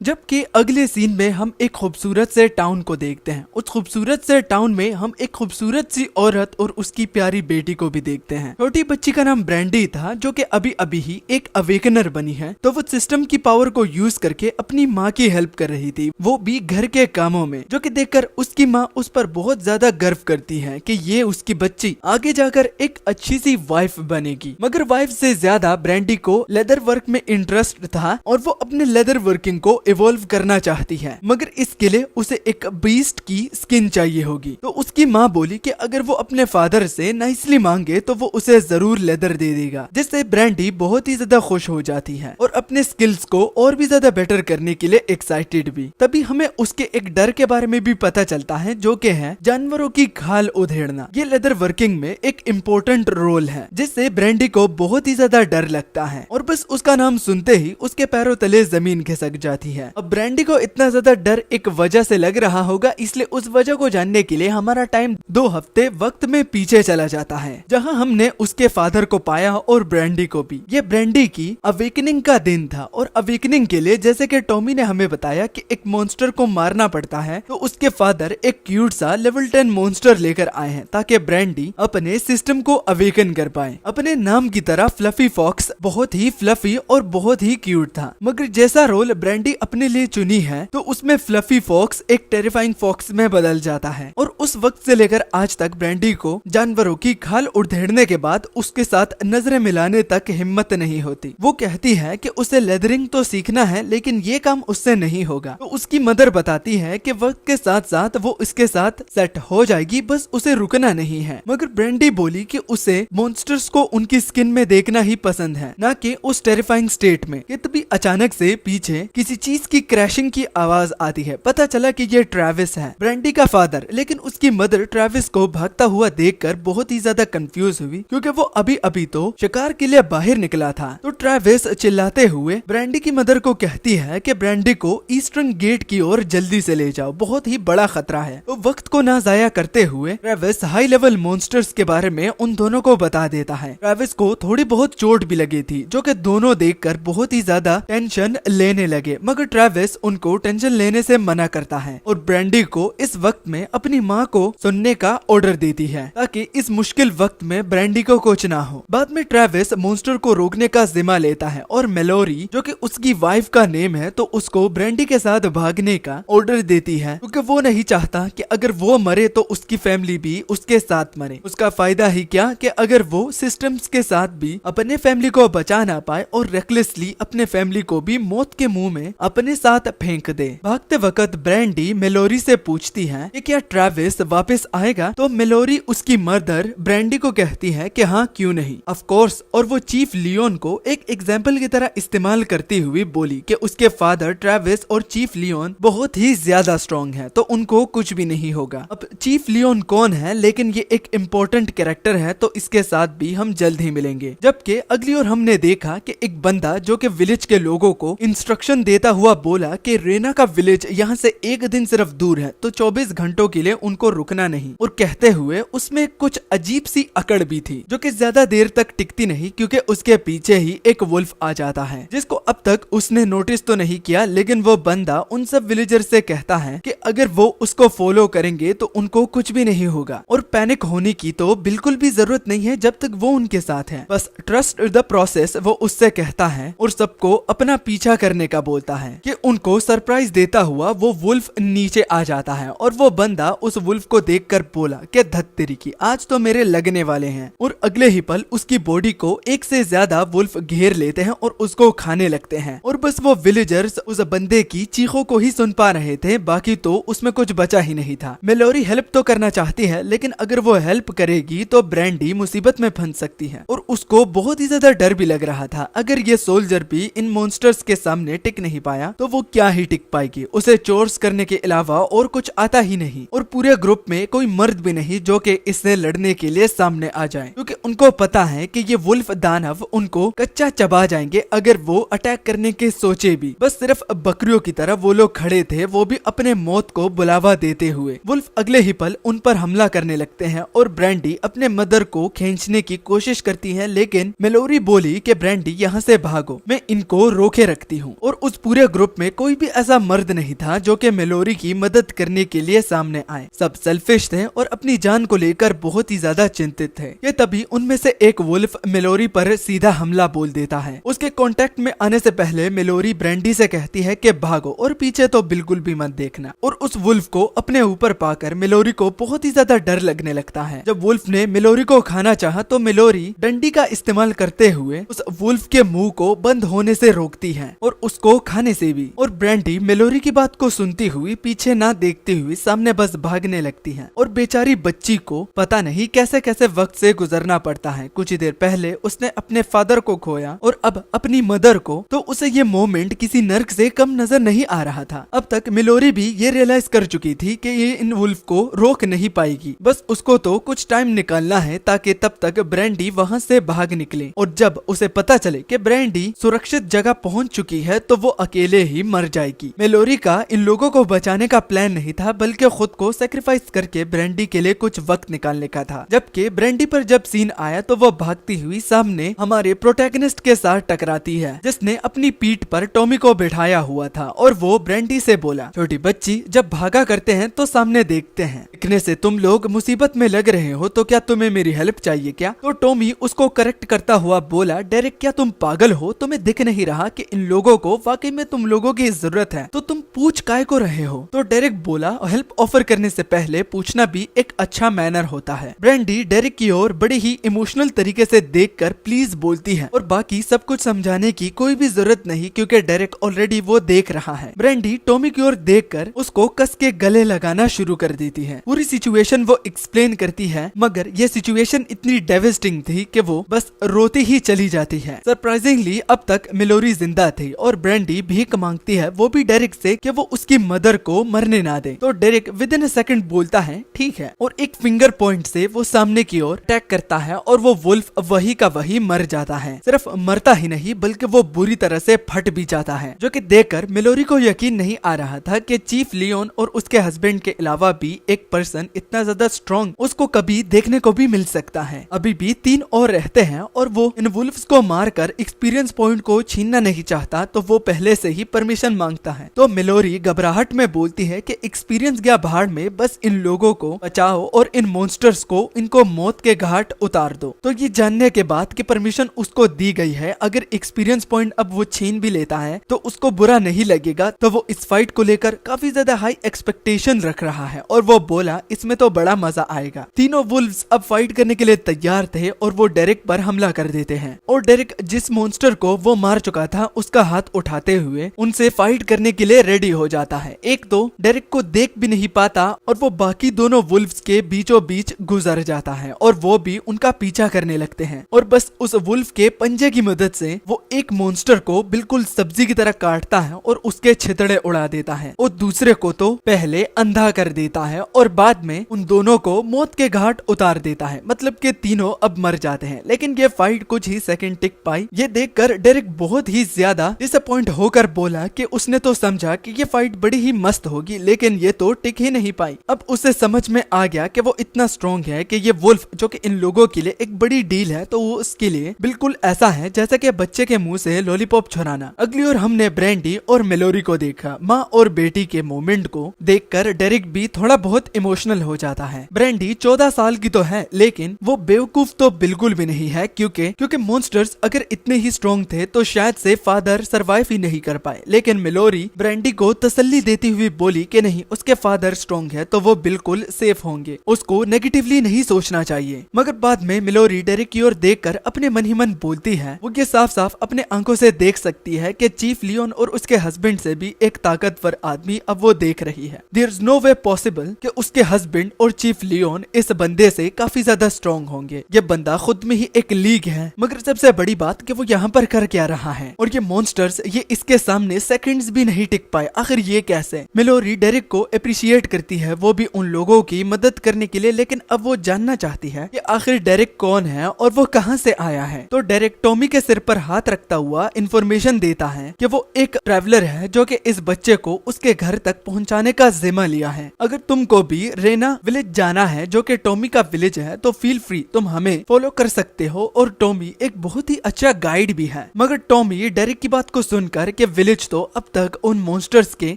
A: जबकि अगले सीन में हम एक खूबसूरत से टाउन को देखते हैं। उस खूबसूरत से टाउन में हम एक खूबसूरत सी औरत और उसकी प्यारी बेटी को भी देखते हैं। छोटी बच्ची का नाम ब्रांडी था जो कि अभी अभी ही एक अवेकनर बनी है। तो वो सिस्टम की पावर को यूज करके अपनी माँ की हेल्प कर रही थी, वो भी घर के कामों में, जो कि देखकर उसकी माँ उस पर बहुत ज्यादा गर्व करती है कि ये उसकी बच्ची आगे जाकर एक अच्छी सी वाइफ बनेगी। मगर वाइफ से ज्यादा ब्रांडी को लेदर वर्क में इंटरेस्ट था और वो अपने लेदर वर्किंग को इवॉल्व करना चाहती है, मगर इसके लिए उसे एक बीस्ट की स्किन चाहिए होगी। तो उसकी माँ बोली कि अगर वो अपने फादर से नाइसली मांगे तो वो उसे जरूर लेदर दे देगा, जिससे ब्रांडी बहुत ही ज्यादा खुश हो जाती है और अपने स्किल्स को और भी ज्यादा बेटर करने के लिए एक्साइटेड भी। तभी हमें उसके एक डर के बारे में भी पता चलता है, जो कि है जानवरों की खाल उधेड़ना। ये लेदर वर्किंग में एक इम्पोर्टेंट रोल है, जिससे ब्रांडी को बहुत ही ज्यादा डर लगता है और बस उसका नाम सुनते ही उसके पैरों तले जमीन खिसक जाती है। अब ब्रांडी को इतना ज्यादा डर एक वजह से लग रहा होगा, इसलिए उस वजह को जानने के लिए हमारा टाइम 2 हफ्ते वक्त में पीछे चला जाता है, जहां हमने उसके फादर को पाया और ब्रांडी को भी। ये ब्रांडी की अवेकनिंग का दिन था और अवेकनिंग के लिए जैसे कि टॉमी ने हमें बताया कि एक मॉन्स्टर को मारना पड़ता है, तो उसके फादर एक क्यूट सा लेवल 10 मॉन्स्टर लेकर आए हैं ताकि ब्रांडी अपने सिस्टम को अवेकन कर पाए। अपने नाम की तरह फ्लफी फॉक्स बहुत ही फ्लफी और बहुत ही क्यूट था, मगर जैसा रोल ब्रांडी अपने लिए चुनी है तो उसमें फ्लफी फॉक्स एक टेरिफाइंग फॉक्स में बदल जाता है। और उस वक्त से लेकर आज तक ब्रांडी को जानवरों की खाल उधेड़ने के बाद उसके साथ नजरें मिलाने तक हिम्मत नहीं होती। वो कहती है कि उसे लेदरिंग तो सीखना है, लेकिन ये काम उससे नहीं होगा। तो उसकी मदर बताती है कि वक्त के साथ साथ वो इसके साथ सेट हो जाएगी, बस उसे रुकना नहीं है। मगर ब्रांडी बोली कि उसे मॉन्स्टर्स को उनकी स्किन में देखना ही पसंद है, ना कि उस टेरिफाइंग स्टेट में। ये तभी अचानक से पीछे किसी चीज की क्रैशिंग की आवाज आती है। पता चला कि ये ट्रेविस है, ब्रांडी का फादर। लेकिन उसकी मदर ट्रेविस को भागता हुआ देखकर बहुत ही ज्यादा कंफ्यूज हुई, क्योंकि वो अभी अभी तो शिकार के लिए बाहर निकला था। तो ट्रेविस चिल्लाते हुए ब्रांडी की मदर को कहती है कि ब्रांडी को ईस्टर्न गेट की ओर जल्दी से ले जाओ, बहुत ही बड़ा खतरा है। तो वक्त को ना जाया करते हुए ट्रेविस हाई लेवल मॉन्स्टर्स के बारे में उन दोनों को बता देता है। ट्रेविस को थोड़ी बहुत चोट भी लगी थी, जो कि दोनों देखकर बहुत ही ज्यादा टेंशन लेने लगे, मगर ट्रेविस उनको टेंशन लेने से मना करता है और ब्रांडी को इस वक्त में अपनी माँ को सुनने का ऑर्डर देती है, ताकि इस मुश्किल वक्त में ब्रांडी को कुछ ना हो। बाद में ट्रेविस मॉन्स्टर को रोकने का जिम्मा लेता है और मेलोरी, जो कि उसकी वाइफ का नेम है, तो उसको ब्रांडी के साथ भागने का ऑर्डर देती है, क्योंकि वो नहीं चाहता कि अगर वो मरे तो उसकी फैमिली भी उसके साथ मरे। उसका फायदा ही क्या कि अगर वो सिस्टम्स के साथ भी अपने फैमिली को बचा ना पाए और रेकलेसली अपने फैमिली को भी मौत के मुंह में अपने साथ फेंक दे। भागते वक्त ब्रांडी मेलोरी से पूछती है कि क्या ट्रेविस वापस आएगा, तो मेलोरी उसकी मदर ब्रांडी को कहती है कि हाँ, क्यों नहीं, ऑफ कोर्स। और वो चीफ लियोन को एक एग्जाम्पल की तरह इस्तेमाल करती हुई बोली कि उसके फादर ट्रेविस और चीफ लियोन बहुत ही ज्यादा स्ट्रॉन्ग है, तो उनको कुछ भी नहीं होगा। अब चीफ लियोन कौन है, लेकिन ये एक इम्पोर्टेंट कैरेक्टर है, तो इसके साथ भी हम जल्द ही मिलेंगे। जबकि अगली ओर हमने देखा कि एक बंदा जो कि विलेज के लोगों को इंस्ट्रक्शन देता हुआ बोला कि रेना का विलेज यहाँ से 1 दिन सिर्फ दूर है, तो 24 घंटों के लिए उनको रुकना नहीं। और कहते हुए उसमें कुछ अजीब सी अकड़ भी थी, जो कि ज्यादा देर तक टिकती नहीं, क्योंकि उसके पीछे ही एक वुल्फ आ जाता है, जिसको अब तक उसने नोटिस तो नहीं किया। लेकिन वो बंदा उन सब विलेजर से कहता है कि अगर वो उसको फॉलो करेंगे तो उनको कुछ भी नहीं होगा और पैनिक होने की तो बिल्कुल भी जरूरत नहीं है जब तक वो उनके साथ है, बस ट्रस्ट द प्रोसेस, वो उससे कहता है और सबको अपना पीछा करने का बोलता है। कि उनको सरप्राइज देता हुआ वो वुल्फ नीचे आ जाता है और वो बंदा उस वुल्फ को देखकर बोला कि धत्तेरी की, आज तो मेरे लगने वाले हैं। और अगले ही पल उसकी बॉडी को एक से ज्यादा वुल्फ घेर लेते हैं और उसको खाने लगते हैं। और बस वो विलेजर्स उस बंदे की चीखों को ही सुन पा रहे थे, बाकी तो उसमें कुछ बचा ही नहीं था। मेलोरी हेल्प तो करना चाहती है, लेकिन अगर वो हेल्प करेगी तो ब्रांडी मुसीबत में फंस सकती है और उसको बहुत ही ज्यादा डर भी लग रहा था। अगर ये सोल्जर भी इन मॉन्स्टर्स के सामने टिक नहीं पाया तो वो क्या ही टिक पाएगी। उसे चोर्स करने के अलावा और कुछ आता ही नहीं और पूरे ग्रुप में कोई मर्द भी नहीं जो कि इससे लड़ने के लिए सामने आ जाए, क्योंकि उनको पता है कि ये वुल्फ दानव उनको कच्चा चबा जाएंगे अगर वो अटैक करने के सोचे भी। बस सिर्फ बकरियों की तरह वो लोग खड़े थे, वो भी अपने मौत को बुलावा देते हुए। वुल्फ अगले ही पल उन पर हमला करने लगते हैं और ब्रांडी अपने मदर को खींचने की कोशिश करती है, लेकिन मेलोरी बोली कि ब्रांडी यहाँ से भागो, मैं इनको रोके रखती हूँ। और उस पूरे ग्रुप में कोई भी ऐसा मर्द नहीं था जो कि मेलोरी की मदद करने के लिए सामने आए। सब सेल्फिश थे और अपनी जान को लेकर बहुत ही ज्यादा चिंतित थे। ये तभी उनमें से एक वुल्फ मेलोरी पर सीधा हमला बोल देता है। उसके कांटेक्ट में आने से पहले मेलोरी ब्रांडी से कहती है कि भागो और पीछे तो बिल्कुल भी मत देखना। और उस वुल्फ को अपने ऊपर पाकर मेलोरी को बहुत ही ज्यादा डर लगने लगता है। जब वुल्फ ने मेलोरी को खाना चाहा तो मेलोरी डंडी का इस्तेमाल करते हुए उस वुल्फ के मुंह को बंद होने से रोकती है और उसको खाने से भी। और ब्रांडी मेलोरी की बात को सुनती हुई पीछे ना देखती हुई सामने बस भागने लगती है। और बेचारी बच्ची को पता नहीं कैसे कैसे वक्त से गुजरना पड़ता है। कुछ ही देर पहले उसने अपने फादर को खोया और अब अपनी मदर को, तो उसे ये मोमेंट किसी नर्क से कम नजर नहीं आ रहा था। अब तक मेलोरी भी ये रियलाइज कर चुकी थी कि ये इन वुल्फ को रोक नहीं पाएगी, बस उसको तो कुछ टाइम निकालना है ताकि तब तक ब्रांडी वहाँ से भाग निकले। और जब उसे पता चले कि ब्रांडी सुरक्षित जगह पहुँच चुकी है तो वो अकेले ही मर जाएगी। मेलोरी का इन लोगों को बचाने का प्लान नहीं था, बल्कि खुद को सेक्रीफाइस करके ब्रांडी के लिए कुछ वक्त निकालने का था। जबकि ब्रांडी पर जब सीन आया तो वो भागती हुई सामने हमारे प्रोटैगनिस्ट के साथ टकराती है, जिसने अपनी पीठ पर टॉमी को बिठाया हुआ था। और वो ब्रांडी से बोला, छोटी बच्ची, जब भागा करते हैं तो सामने देखते हैं, दिखने से तुम लोग मुसीबत में लग रहे हो, तो क्या तुम्हें मेरी हेल्प चाहिए क्या? तो टॉमी उसको करेक्ट करता हुआ बोला, डेरेक क्या तुम पागल हो? तुम्हें दिख नहीं रहा कि इन लोगों को वाकई में तुम लोगों की जरूरत है, तो तुम पूछ काय को रहे हो? तो डेरेक बोला, हेल्प ऑफर करने से पहले पूछना भी एक अच्छा मैनर होता है। ब्रांडी डेरेक की ओर बड़े ही इमोशनल तरीके से देखकर प्लीज बोलती है और बाकी सब कुछ समझाने की कोई भी जरूरत नहीं, क्योंकि डेरेक ऑलरेडी वो देख रहा है। ब्रांडी टॉमी की ओर देखकर उसको कस के गले लगाना शुरू कर देती है। पूरी सिचुएशन वो एक्सप्लेन करती है, मगर ये सिचुएशन इतनी डेविस्टिंग थी कि वो बस रोती ही चली जाती है। सरप्राइजिंगली अब तक मेलोरी जिंदा थी और ब्रांडी भीख मांगती है, वो भी डेरेक से कि वो उसकी मदर को मरने ना दे। तो Derek with in a second बोलता है ठीक है, और एक फिंगर पॉइंट से वो सामने की ओर अटैक करता है और वो वुल्फ वही का वही मर जाता है। सिर्फ मरता ही नहीं बल्कि वो बुरी तरह से फट भी जाता है, जो कि देखकर मेलोरी को यकीन नहीं आ रहा था कि चीफ लियोन और उसके हस्बैंड के अलावा भी एक पर्सन इतना ज्यादा स्ट्रॉन्ग उसको कभी देखने को भी मिल सकता है। अभी भी 3 और रहते हैं और वो इन वुल्फ्स को मारकर एक्सपीरियंस पॉइंट को छीनना नहीं चाहता, तो वो पहले से ही परमिशन मांगता है। तो मेलोरी घबराहट में बोलती है कि एक्सपीरियंस गया भाड़ में, बस इन लोगों को बचाओ और इन मॉन्स्टर्स को इनको मौत के घाट उतार दो। तो ये जानने के बाद कि परमिशन उसको दी गई है, अगर एक्सपीरियंस पॉइंट अब वो छीन भी लेता है तो उसको बुरा नहीं लगेगा। तो वो इस फाइट को लेकर काफी ज्यादा हाई एक्सपेक्टेशन रख रहा है और वो बोला इसमें तो बड़ा मजा आएगा। तीनों वुल्व्स अब फाइट करने के लिए तैयार थे और वो डेरेक पर हमला कर देते हैं। और डेरेक जिस मॉन्स्टर को वो मार चुका था उसका हाथ उठाते हुए उनसे फाइट करने के लिए रेडी हो जाता है। एक तो डेरेक को देख भी नहीं पाता और वो बाकी दोनों वुल्व्स के बीचों बीच गुजर जाता है और वो भी उनका पीछा करने लगते हैं। और बस उस वुल्फ के पंजे की मदद से वो एक मॉन्स्टर को बिल्कुल सब्जी की तरह काटता है और उसके छितड़े उड़ा देता है, और दूसरे को तो पहले अंधा कर देता है और बाद में उन दोनों को मौत के घाट उतार देता है। मतलब कि तीनों अब मर जाते हैं। लेकिन ये फाइट कुछ ही सेकंड टिक पाई। ये देखकर डेरेक बहुत ही ज्यादा डिसअपॉइंट होकर बोला कि उसने तो समझा कि ये फाइट बड़ी ही मस्त होगी, लेकिन ये तो टिक ही नहीं पाई। अब उसे समझ में आ गया कि वो इतना स्ट्रॉन्ग है कि ये वुल्फ जो कि इन लोगों के लिए एक बड़ी डील है, तो वो उसके लिए बिल्कुल ऐसा है जैसा कि बच्चे के मुंह से लॉलीपॉप छुड़ाना। अगली ओर हमने ब्रांडी और मेलोरी को देखा। माँ और बेटी के मोमेंट को देखकर डेरेक भी थोड़ा बहुत इमोशनल हो जाता है। ब्रांडी 14 साल की तो है, लेकिन वो बेवकूफ तो बिल्कुल भी नहीं है, क्योंकि मॉन्स्टर्स अगर इतने ही स्ट्रॉन्ग थे तो शायद से फादर सरवाइव ही नहीं कर पाए। लेकिन मेलोरी ब्रांडी को तसल्ली देती हुई बोली कि नहीं, उसके फादर स्ट्रॉन्ग है तो वो बिल्कुल सेफ होंगे, उसको नेगेटिवली नहीं सोचना चाहिए। मगर बाद में मेलोरी डेरेक की ओर देखकर अपने मन ही मन बोलती है, वो ये साफ साफ अपने आंखों से देख सकती है कि चीफ लियोन और उसके हस्बैंड से भी एक ताकतवर आदमी अब वो देख रही है। There is no way possible कि उसके हस्बैंड और चीफ लियोन इस बंदे से काफी ज्यादा स्ट्रॉन्ग होंगे। ये बंदा खुद में ही एक लीग है। मगर सबसे बड़ी बात कि वो यहाँ पर कर क्या रहा है, और ये मॉन्स्टर्स ये इसके सामने सेकंड्स भी नहीं टिक पाए। आखिर ये कैसे? मेलोरी डेरेक को अप्रिशिएट करती है, वो भी उन लोगों की मदद करने के लिए, लेकिन अब वो जानना चाहती है कि आखिर डेरेक कौन है और वो कहाँ से आया है। तो डेरेक टॉमी के सिर पर हाथ रखता हुआ इंफॉर्मेशन देता है कि वो एक ट्रैवलर है जो कि इस बच्चे को उसके घर तक पहुंचाने का जिम्मा लिया है। अगर तुमको भी रेना विलेज जाना है जो कि टॉमी का विलेज है, तो फील फ्री, तुम हमें फॉलो कर सकते हो। और टॉमी एक बहुत ही अच्छा गाइड भी है। मगर टॉमी डेरेक की बात को सुनकर कि विलेज तो अब तक उन मॉन्स्टर्स के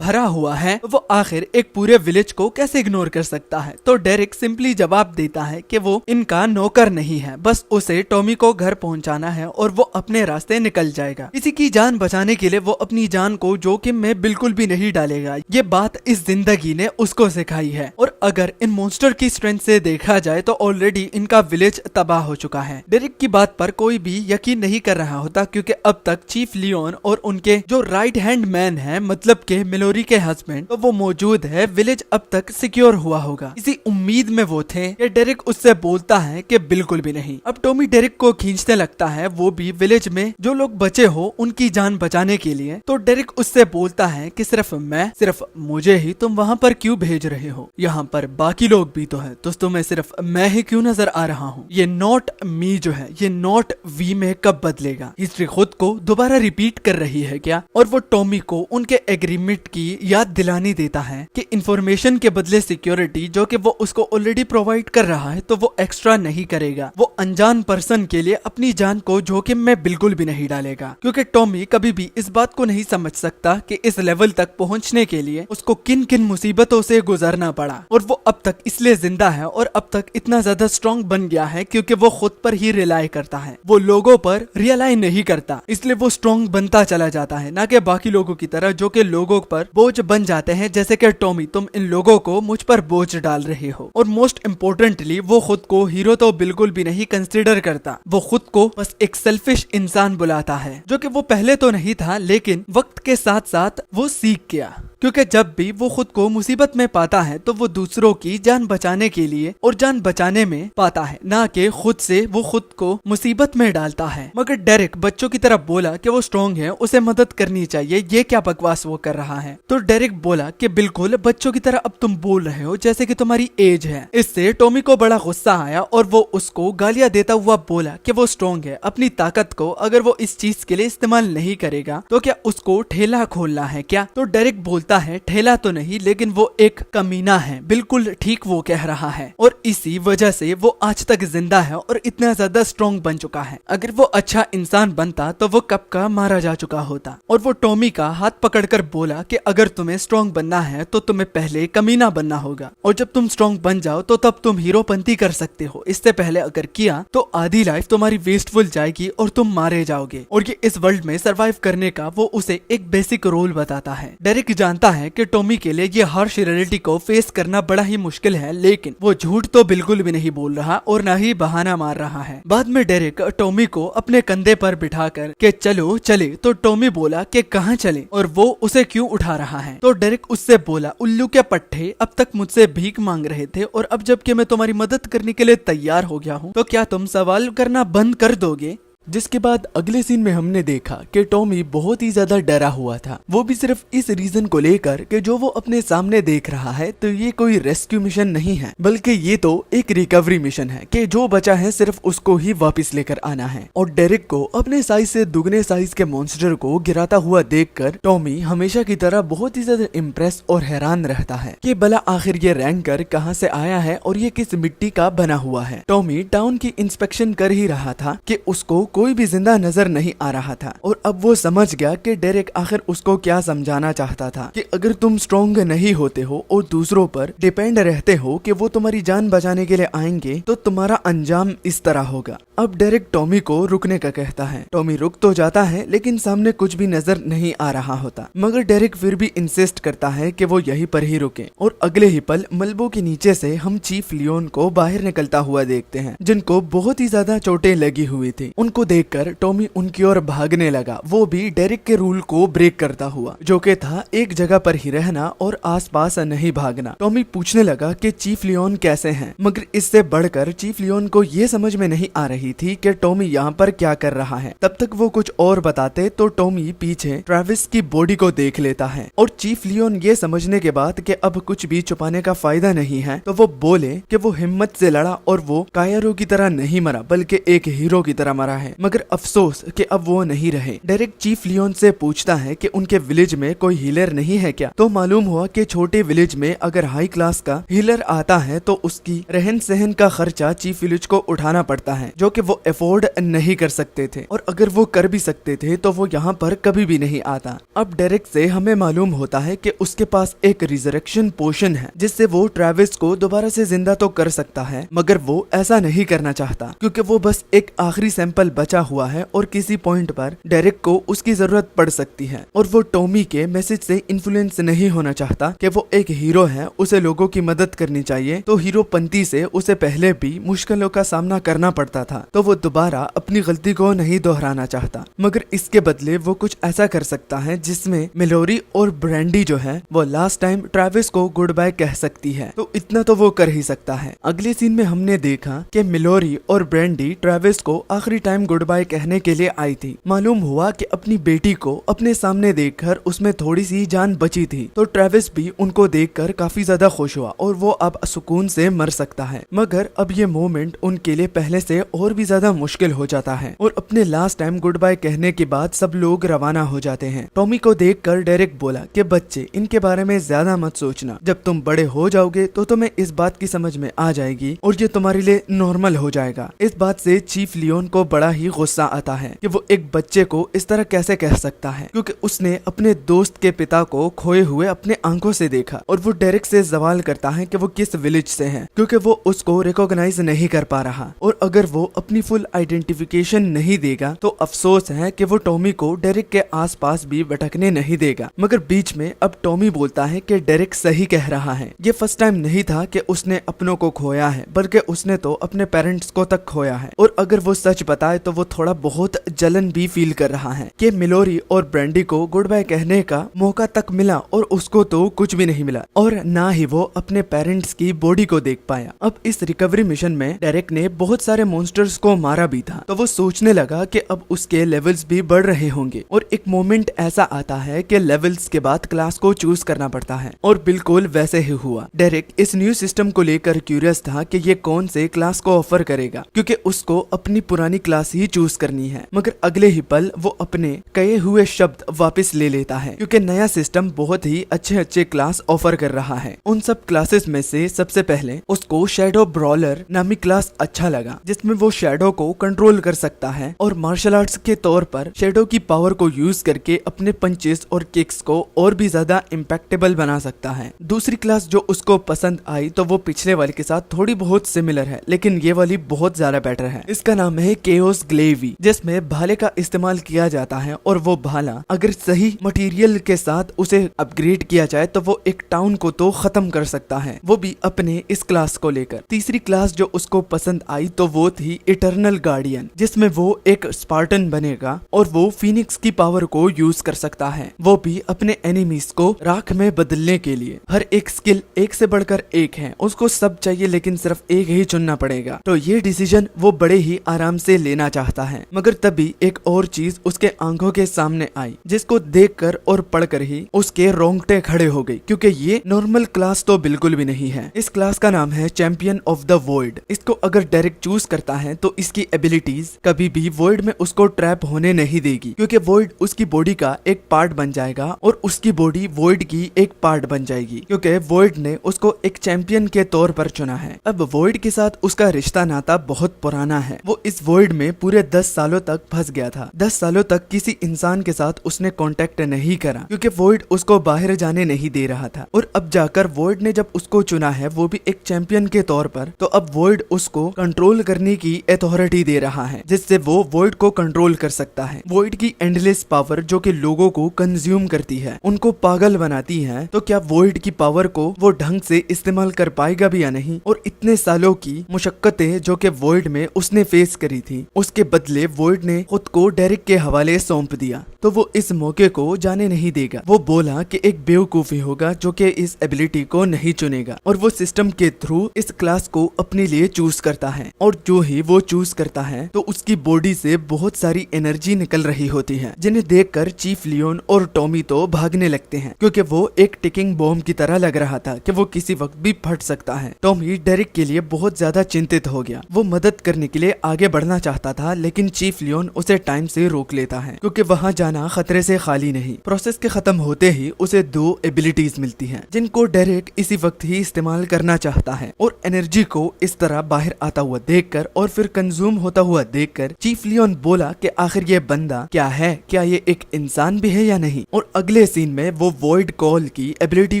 A: भरा हुआ है, वो आखिर एक पूरे विलेज को कैसे इग्नोर कर सकता है। तो डेरेक सिंपली जवाब देता है कि वो इनका नौकर नहीं है, बस उसे टॉमी को घर पहुंचाना है और वो अपने रास्ते निकल जाएगा। किसी की जान बचाने के लिए वो अपनी जान को जोखिम में बिल्कुल भी नहीं डालेगा। ये बात इस जिंदगी ने उसको सिखाई है। और अगर इन मॉन्स्टर की स्ट्रेंथ से देखा जाए तो ऑलरेडी इनका विलेज तबाह हो चुका है। डेरेक की बात पर कोई भी यकीन नहीं कर रहा होता, क्योंकि अब तक चीफ लियोन और उनके जो राइट हैंड मैन है, मतलब के मिलोरी के हस्बैंड, तो वो मौजूद है, विलेज अब तक सिक्योर हुआ होगा। इसी उम्मीद में वो थे कि डेरिक उससे बोलता है कि बिल्कुल भी नहीं। अब टॉमी डेरिक को खींचने लगता है, वो भी विलेज में जो लोग बचे हो उनकी जान बचाने के लिए। तो डेरिक उससे बोलता है कि सिर्फ मुझे ही तुम वहाँ पर क्यों भेज रहे हो, यहाँ पर बाकी लोग भी तो है, तो तुम्हें सिर्फ मैं ही क्यों नजर आ रहा हूँ। ये नॉट मी जो है, ये नॉट वी में कब बदलेगा। हिस्ट्री खुद को दोबारा रिपीट कर रही है क्या। और वो टॉमी को उनके एग्रीमेंट की याद दिलानी देता है कि इंफॉर्मेशन के बदले सिक्योरिटी जो कि वो उसको ऑलरेडी प्रोवाइड कर रहा है, तो वो एक्स्ट्रा नहीं करेगा। वो अनजान पर्सन के लिए अपनी जान को जोखिम में बिल्कुल भी नहीं डालेगा, क्योंकि टॉमी कभी भी इस बात को नहीं समझ सकता कि इस लेवल तक पहुंचने के लिए उसको किन किन मुसीबतों से गुजरना पड़ा। और वो अब तक इसलिए जिंदा है और अब तक इतना ज्यादा स्ट्रॉन्ग बन गया है क्योंकि वो खुद पर ही रिलाई करता है, वो लोगों पर रियलाई नहीं करता, इसलिए वो स्ट्रॉन्ग बनता चला जाता है, ना कि बाकी लोगों की तरह जो कि लोगों पर बोझ बन जाते हैं। जैसे कि टॉमी, तुम इन लोगों को मुझ पर बोझ डाल रहे हो। और मोस्ट इम्पोर्टेंटली वो खुद को हीरो तो बिल्कुल भी नहीं कंसिडर करता, वो खुद को बस एक सेल्फिश इंसान बुलाता है, जो कि वो पहले तो नहीं था, लेकिन वक्त के साथ साथ वो सीख गया। क्योंकि जब भी वो खुद को मुसीबत में पाता है तो वो दूसरों की जान बचाने के लिए और जान बचाने में पाता है, ना कि खुद से वो खुद को मुसीबत में डालता है। मगर डेरिक बच्चों की तरह बोला कि वो स्ट्रॉन्ग है, उसे मदद करनी चाहिए, ये क्या बकवास वो कर रहा है। तो डेरिक बोला कि बिल्कुल बच्चों की तरह अब तुम बोल रहे हो जैसे कि तुम्हारी एज है। इससे टॉमी को बड़ा गुस्सा आया और वो उसको गालियां देता हुआ बोला कि वो स्ट्रॉन्ग है, अपनी ताकत को अगर वो इस चीज के लिए इस्तेमाल नहीं करेगा तो क्या उसको ठेला खोलना है क्या। तो डेरिक बोलता है ठेला तो नहीं, लेकिन वो एक कमीना है। बिल्कुल ठीक वो कह रहा है, और इसी वजह से वो आज तक जिंदा है और इतना ज्यादा स्ट्रॉन्ग बन चुका है। अगर वो अच्छा इंसान बनता तो वो कब का मारा जा चुका होता। और वो टॉमी का हाथ पकड़कर बोला कि अगर तुम्हें स्ट्रॉन्ग बनना है तो तुम्हें पहले कमीना बनना होगा, और जब तुम स्ट्रॉन्ग बन जाओ तो तब तुम हीरोपंती कर सकते हो। इससे पहले अगर किया तो आधी लाइफ तुम्हारी वेस्टफुल जाएगी और तुम मारे जाओगे। और ये इस वर्ल्ड में सरवाइव करने का वो उसे एक बेसिक रोल बताता है। डेरिक जानता है कि टॉमी के लिए ये हार्श रियलिटी को फेस करना बड़ा ही मुश्किल है, लेकिन वो झूठ तो बिल्कुल भी नहीं बोल रहा और ना ही बहाना मार रहा है। बाद में डेरिक टॉमी को अपने कंधे पर बिठाकर के चलो चले, तो टॉमी बोला कि कहाँ चले और वो उसे क्यों उठा रहा है। तो डेरिक उससे बोला, उल्लू के पट्टे अब तक मुझसे भीख मांग रहे थे और अब जबकि मैं तुम्हारी मदद करने के लिए तैयार हो गया हूँ तो क्या तुम सवाल करना बंद कर दोगे। जिसके बाद अगले सीन में हमने देखा कि टॉमी बहुत ही ज्यादा डरा हुआ था, वो भी सिर्फ इस रीजन को लेकर कि जो वो अपने सामने देख रहा है तो ये कोई रेस्क्यू मिशन नहीं है, बल्कि ये तो एक रिकवरी मिशन है कि जो बचा है सिर्फ उसको ही वापस लेकर आना है। और डेरिक को अपने साइज से दुगने साइज के मॉन्स्टर को गिराता हुआ देखकर टॉमी हमेशा की तरह बहुत ही ज्यादा इम्प्रेस और हैरान रहता है कि भला आखिर ये रैंकर कहाँ से आया है और ये किस मिट्टी का बना हुआ है। टॉमी टाउन की इंस्पेक्शन कर ही रहा था कि उसको कोई भी जिंदा नजर नहीं आ रहा था, और अब वो समझ गया कि डेरिक आखिर उसको क्या समझाना चाहता था कि अगर तुम स्ट्रॉन्ग नहीं होते हो और दूसरों पर डिपेंड रहते हो कि वो तुम्हारी जान बचाने के लिए आएंगे तो तुम्हारा अंजाम इस तरह होगा। अब डेरिक टॉमी को रुकने का कहता है। टॉमी रुक तो जाता है लेकिन सामने कुछ भी नजर नहीं आ रहा होता, मगर डेरिक फिर भी इंसिस्ट करता है कि वो यहीं पर ही रुके। और अगले ही पल मलबों के नीचे से हम चीफ लियोन को बाहर निकलता हुआ देखते हैं, जिनको बहुत ही ज्यादा चोटें लगी हुई थी। उनको देखकर टॉमी उनकी ओर भागने लगा, वो भी डेरिक के रूल को ब्रेक करता हुआ, जो कि था एक जगह पर ही रहना और आसपास नहीं भागना। टॉमी पूछने लगा कि चीफ लियोन कैसे हैं, मगर इससे बढ़कर चीफ लियोन को ये समझ में नहीं आ रही थी कि टॉमी यहाँ पर क्या कर रहा है। तब तक वो कुछ और बताते तो टॉमी पीछे ट्रेविस की बॉडी को देख लेता है, और चीफ लियोन ये समझने के बाद कि अब कुछ भी छुपाने का फायदा नहीं है तो वो बोले कि वो हिम्मत से लड़ा और वो कायरो की तरह नहीं मरा बल्कि एक हीरो की तरह मरा है, मगर अफसोस कि अब वो नहीं रहे। डेरिक चीफ लियोन से पूछता है कि उनके विलेज में कोई हीलर नहीं है क्या, तो मालूम हुआ कि छोटे विलेज में अगर हाई क्लास का हीलर आता है तो उसकी रहन सहन का खर्चा चीफ विलेज को उठाना पड़ता है, जो कि वो अफोर्ड नहीं कर सकते थे, और अगर वो कर भी सकते थे तो वो यहाँ पर कभी भी नहीं आता। अब डेरिक से हमें मालूम होता है कि उसके पास एक रिजरेक्शन पोशन है जिससे वो ट्रेविस को दोबारा से जिंदा तो कर सकता है, मगर वो ऐसा नहीं करना चाहता क्योंकि वो बस एक आखिरी सैंपल बचा हुआ है और किसी पॉइंट पर डेरेक को उसकी जरूरत पड़ सकती है और वो टॉमी के मैसेज से इन्फ्लुएंस नहीं होना चाहता कि वो एक हीरो है, उसे लोगों की मदद करनी चाहिए। तो हीरोपंती से उसे पहले भी मुश्किलों का सामना करना पड़ता था, तो वो दोबारा अपनी गलती को नहीं दोहराना चाहता, मगर इसके बदले वो कुछ ऐसा कर सकता है जिसमें मिलोरी और ब्रैंडी जो है वो लास्ट टाइम ट्रेविस को गुड बाय कह सकती है। तो इतना तो वो कर ही सकता है। अगले सीन में हमने देखा कि मिलोरी और ब्रैंडी ट्रेविस को आखिरी टाइम गुड बाय कहने के लिए आई थी। मालूम हुआ कि अपनी बेटी को अपने सामने देखकर उसमें थोड़ी सी जान बची थी, तो ट्रेविस भी उनको देखकर काफी ज्यादा खुश हुआ और वो अब सुकून से मर सकता है। मगर अब ये मोमेंट उनके लिए पहले से और भी ज्यादा मुश्किल हो जाता है और अपने लास्ट टाइम गुड बाय कहने के बाद सब लोग रवाना हो जाते हैं। टॉमी को देखकर डेरेक बोला कि बच्चे, इनके बारे में ज्यादा मत सोचना, जब तुम बड़े हो जाओगे तो तुम्हें इस बात की समझ में आ जाएगी और ये तुम्हारे लिए नॉर्मल हो जाएगा। इस बात से चीफ लियोन को बड़ा ही गुस्सा आता है कि वो एक बच्चे को इस तरह कैसे कह सकता है, क्योंकि उसने अपने दोस्त के पिता को खोए हुए अपने आंखों से देखा। और वो डेरेक से सवाल करता है कि वो किस विलेज से है, क्योंकि वो उसको रिकॉग्नाइज नहीं कर पा रहा और अगर वो अपनी फुल आइडेंटिफिकेशन नहीं देगा तो अफसोस है कि वो टॉमी को डेरेक के आसपास भी भटकने नहीं देगा। मगर बीच में अब टॉमी बोलता है कि डेरेक सही कह रहा है, ये फर्स्ट टाइम नहीं था कि उसने अपनों को खोया है, बल्कि उसने तो अपने पेरेंट्स को तक खोया है। और अगर वो सच बताए तो वो थोड़ा बहुत जलन भी फील कर रहा है कि मिलोरी और ब्रैंडी को गुड बाय कहने का मौका तक मिला और उसको तो कुछ भी नहीं मिला और ना ही वो अपने पेरेंट्स की बॉडी को देख पाया। अब इस रिकवरी मिशन में डेरेक ने बहुत सारे मॉन्स्टर्स को मारा भी था, तो वो सोचने लगा कि अब उसके लेवल्स भी बढ़ रहे होंगे। और एक मोमेंट ऐसा आता है कि लेवल्स के बाद क्लास को चूज करना पड़ता है और बिल्कुल वैसे ही हुआ। डेरेक इस न्यू सिस्टम को लेकर क्यूरियस था कि ये कौन से क्लास को ऑफर करेगा, क्योंकि उसको अपनी पुरानी क्लास ही चूज करनी है। मगर अगले ही पल वो अपने कहे हुए शब्द वापस ले लेता है, क्योंकि नया सिस्टम बहुत ही अच्छे क्लास ऑफर कर रहा है। उन सब क्लासेस में से सबसे पहले उसको शैडो ब्रॉलर नामी क्लास अच्छा लगा, जिसमें वो शैडो को कंट्रोल कर सकता है और मार्शल आर्ट्स के तौर पर शैडो की पावर को यूज करके अपने पंचेस और किक्स को और भी ज्यादा इम्पैक्टेबल बना सकता है। दूसरी क्लास जो उसको पसंद आई तो वो पिछले वाले के साथ थोड़ी बहुत सिमिलर है, लेकिन ये वाली बहुत ज्यादा बेटर है। इसका नाम है केओस ग्लेवी, जिसमें भाले का इस्तेमाल किया जाता है और वो भाला अगर सही मटेरियल के साथ उसे अपग्रेड किया जाए तो वो एक टाउन को तो खत्म कर सकता है, वो भी अपने इस क्लास को लेकर। तीसरी क्लास जो उसको पसंद आई तो वो थी इटर्नल गार्डियन, जिसमें वो एक स्पार्टन बनेगा और वो फीनिक्स की पावर को यूज कर सकता है, वो भी अपने एनिमीज को राख में बदलने के लिए। हर एक स्किल एक से बढ़कर एक है, उसको सब चाहिए लेकिन सिर्फ एक ही चुनना पड़ेगा। तो ये डिसीजन वो बड़े ही आराम से लेना चाहता है। मगर तभी एक और चीज उसके आंखों के सामने आई, जिसको देखकर और पढ़कर ही उसके रोंगटे खड़े हो गए, क्योंकि ये नॉर्मल क्लास तो बिल्कुल भी नहीं है। इस क्लास का नाम है चैंपियन ऑफ द वॉइड। इसको अगर डायरेक्ट चूज करता है तो इसकी एबिलिटीज कभी भी वॉइड में उसको ट्रैप होने नहीं देगी, क्योंकि वॉइड उसकी बॉडी का एक पार्ट बन जाएगा और उसकी बॉडी वॉइड की एक पार्ट बन जाएगी, क्योंकि वॉइड ने उसको एक चैंपियन के तौर पर चुना है। अब वॉइड के साथ उसका रिश्ता नाता बहुत पुराना है। वो इस वॉइड में पूरे 10 सालों तक फंस गया था। 10 सालों तक किसी इंसान के साथ उसने कांटेक्ट नहीं करा, क्योंकि वॉइड उसको बाहर जाने नहीं दे रहा था। और अब जाकर वॉइड ने जब उसको चुना है, वो भी एक चैंपियन के तौर पर, तो अब वॉइड उसको कंट्रोल करने की अथॉरिटी दे रहा है, जिससे वो वॉइड को कंट्रोल कर सकता है। वॉइड की एंडलेस पावर जो कि लोगों को कंज्यूम करती है, उनको पागल बनाती है, तो क्या वॉइड की पावर को वो ढंग से इस्तेमाल कर पाएगा भी या नहीं? और इतने सालों की मुशक्कतें जो कि वॉइड में उसने फेस करी थी, उसके बदले वॉइड ने खुद को डेरेक के हवाले सौंप दिया, तो वो इस मौके को जाने नहीं देगा। वो बोला कि एक बेवकूफी होगा जो कि इस एबिलिटी को नहीं चुनेगा, और वो सिस्टम के थ्रू इस क्लास को अपने लिए चूज करता है। और जो ही वो चूज करता है तो उसकी बॉडी से बहुत सारी एनर्जी निकल रही होती है, जिन्हें देखकर चीफ लियोन और टॉमी तो भागने लगते हैं, क्योंकि वो एक टिकिंग बॉम्ब की तरह लग रहा था कि वो किसी वक्त भी फट सकता है। टॉमी डेरेक के लिए बहुत ज्यादा चिंतित हो गया। वो मदद करने के लिए आगे बढ़ना चाहता था, लेकिन चीफ लियोन उसे टाइम से रोक लेता है, क्योंकि वहां जाना खतरे से खाली नहीं। प्रोसेस के खत्म होते ही उसे 2 एबिलिटीज मिलती हैं, जिनको डेरेक इसी वक्त ही इस्तेमाल करना चाहता है। और एनर्जी को इस तरह बाहर आता हुआ देखकर और फिर कंज्यूम होता हुआ देखकर चीफ लियोन बोला कि आखिर ये बंदा क्या है, क्या ये एक इंसान भी है या नहीं? और अगले सीन में वो वॉइड कॉल की एबिलिटी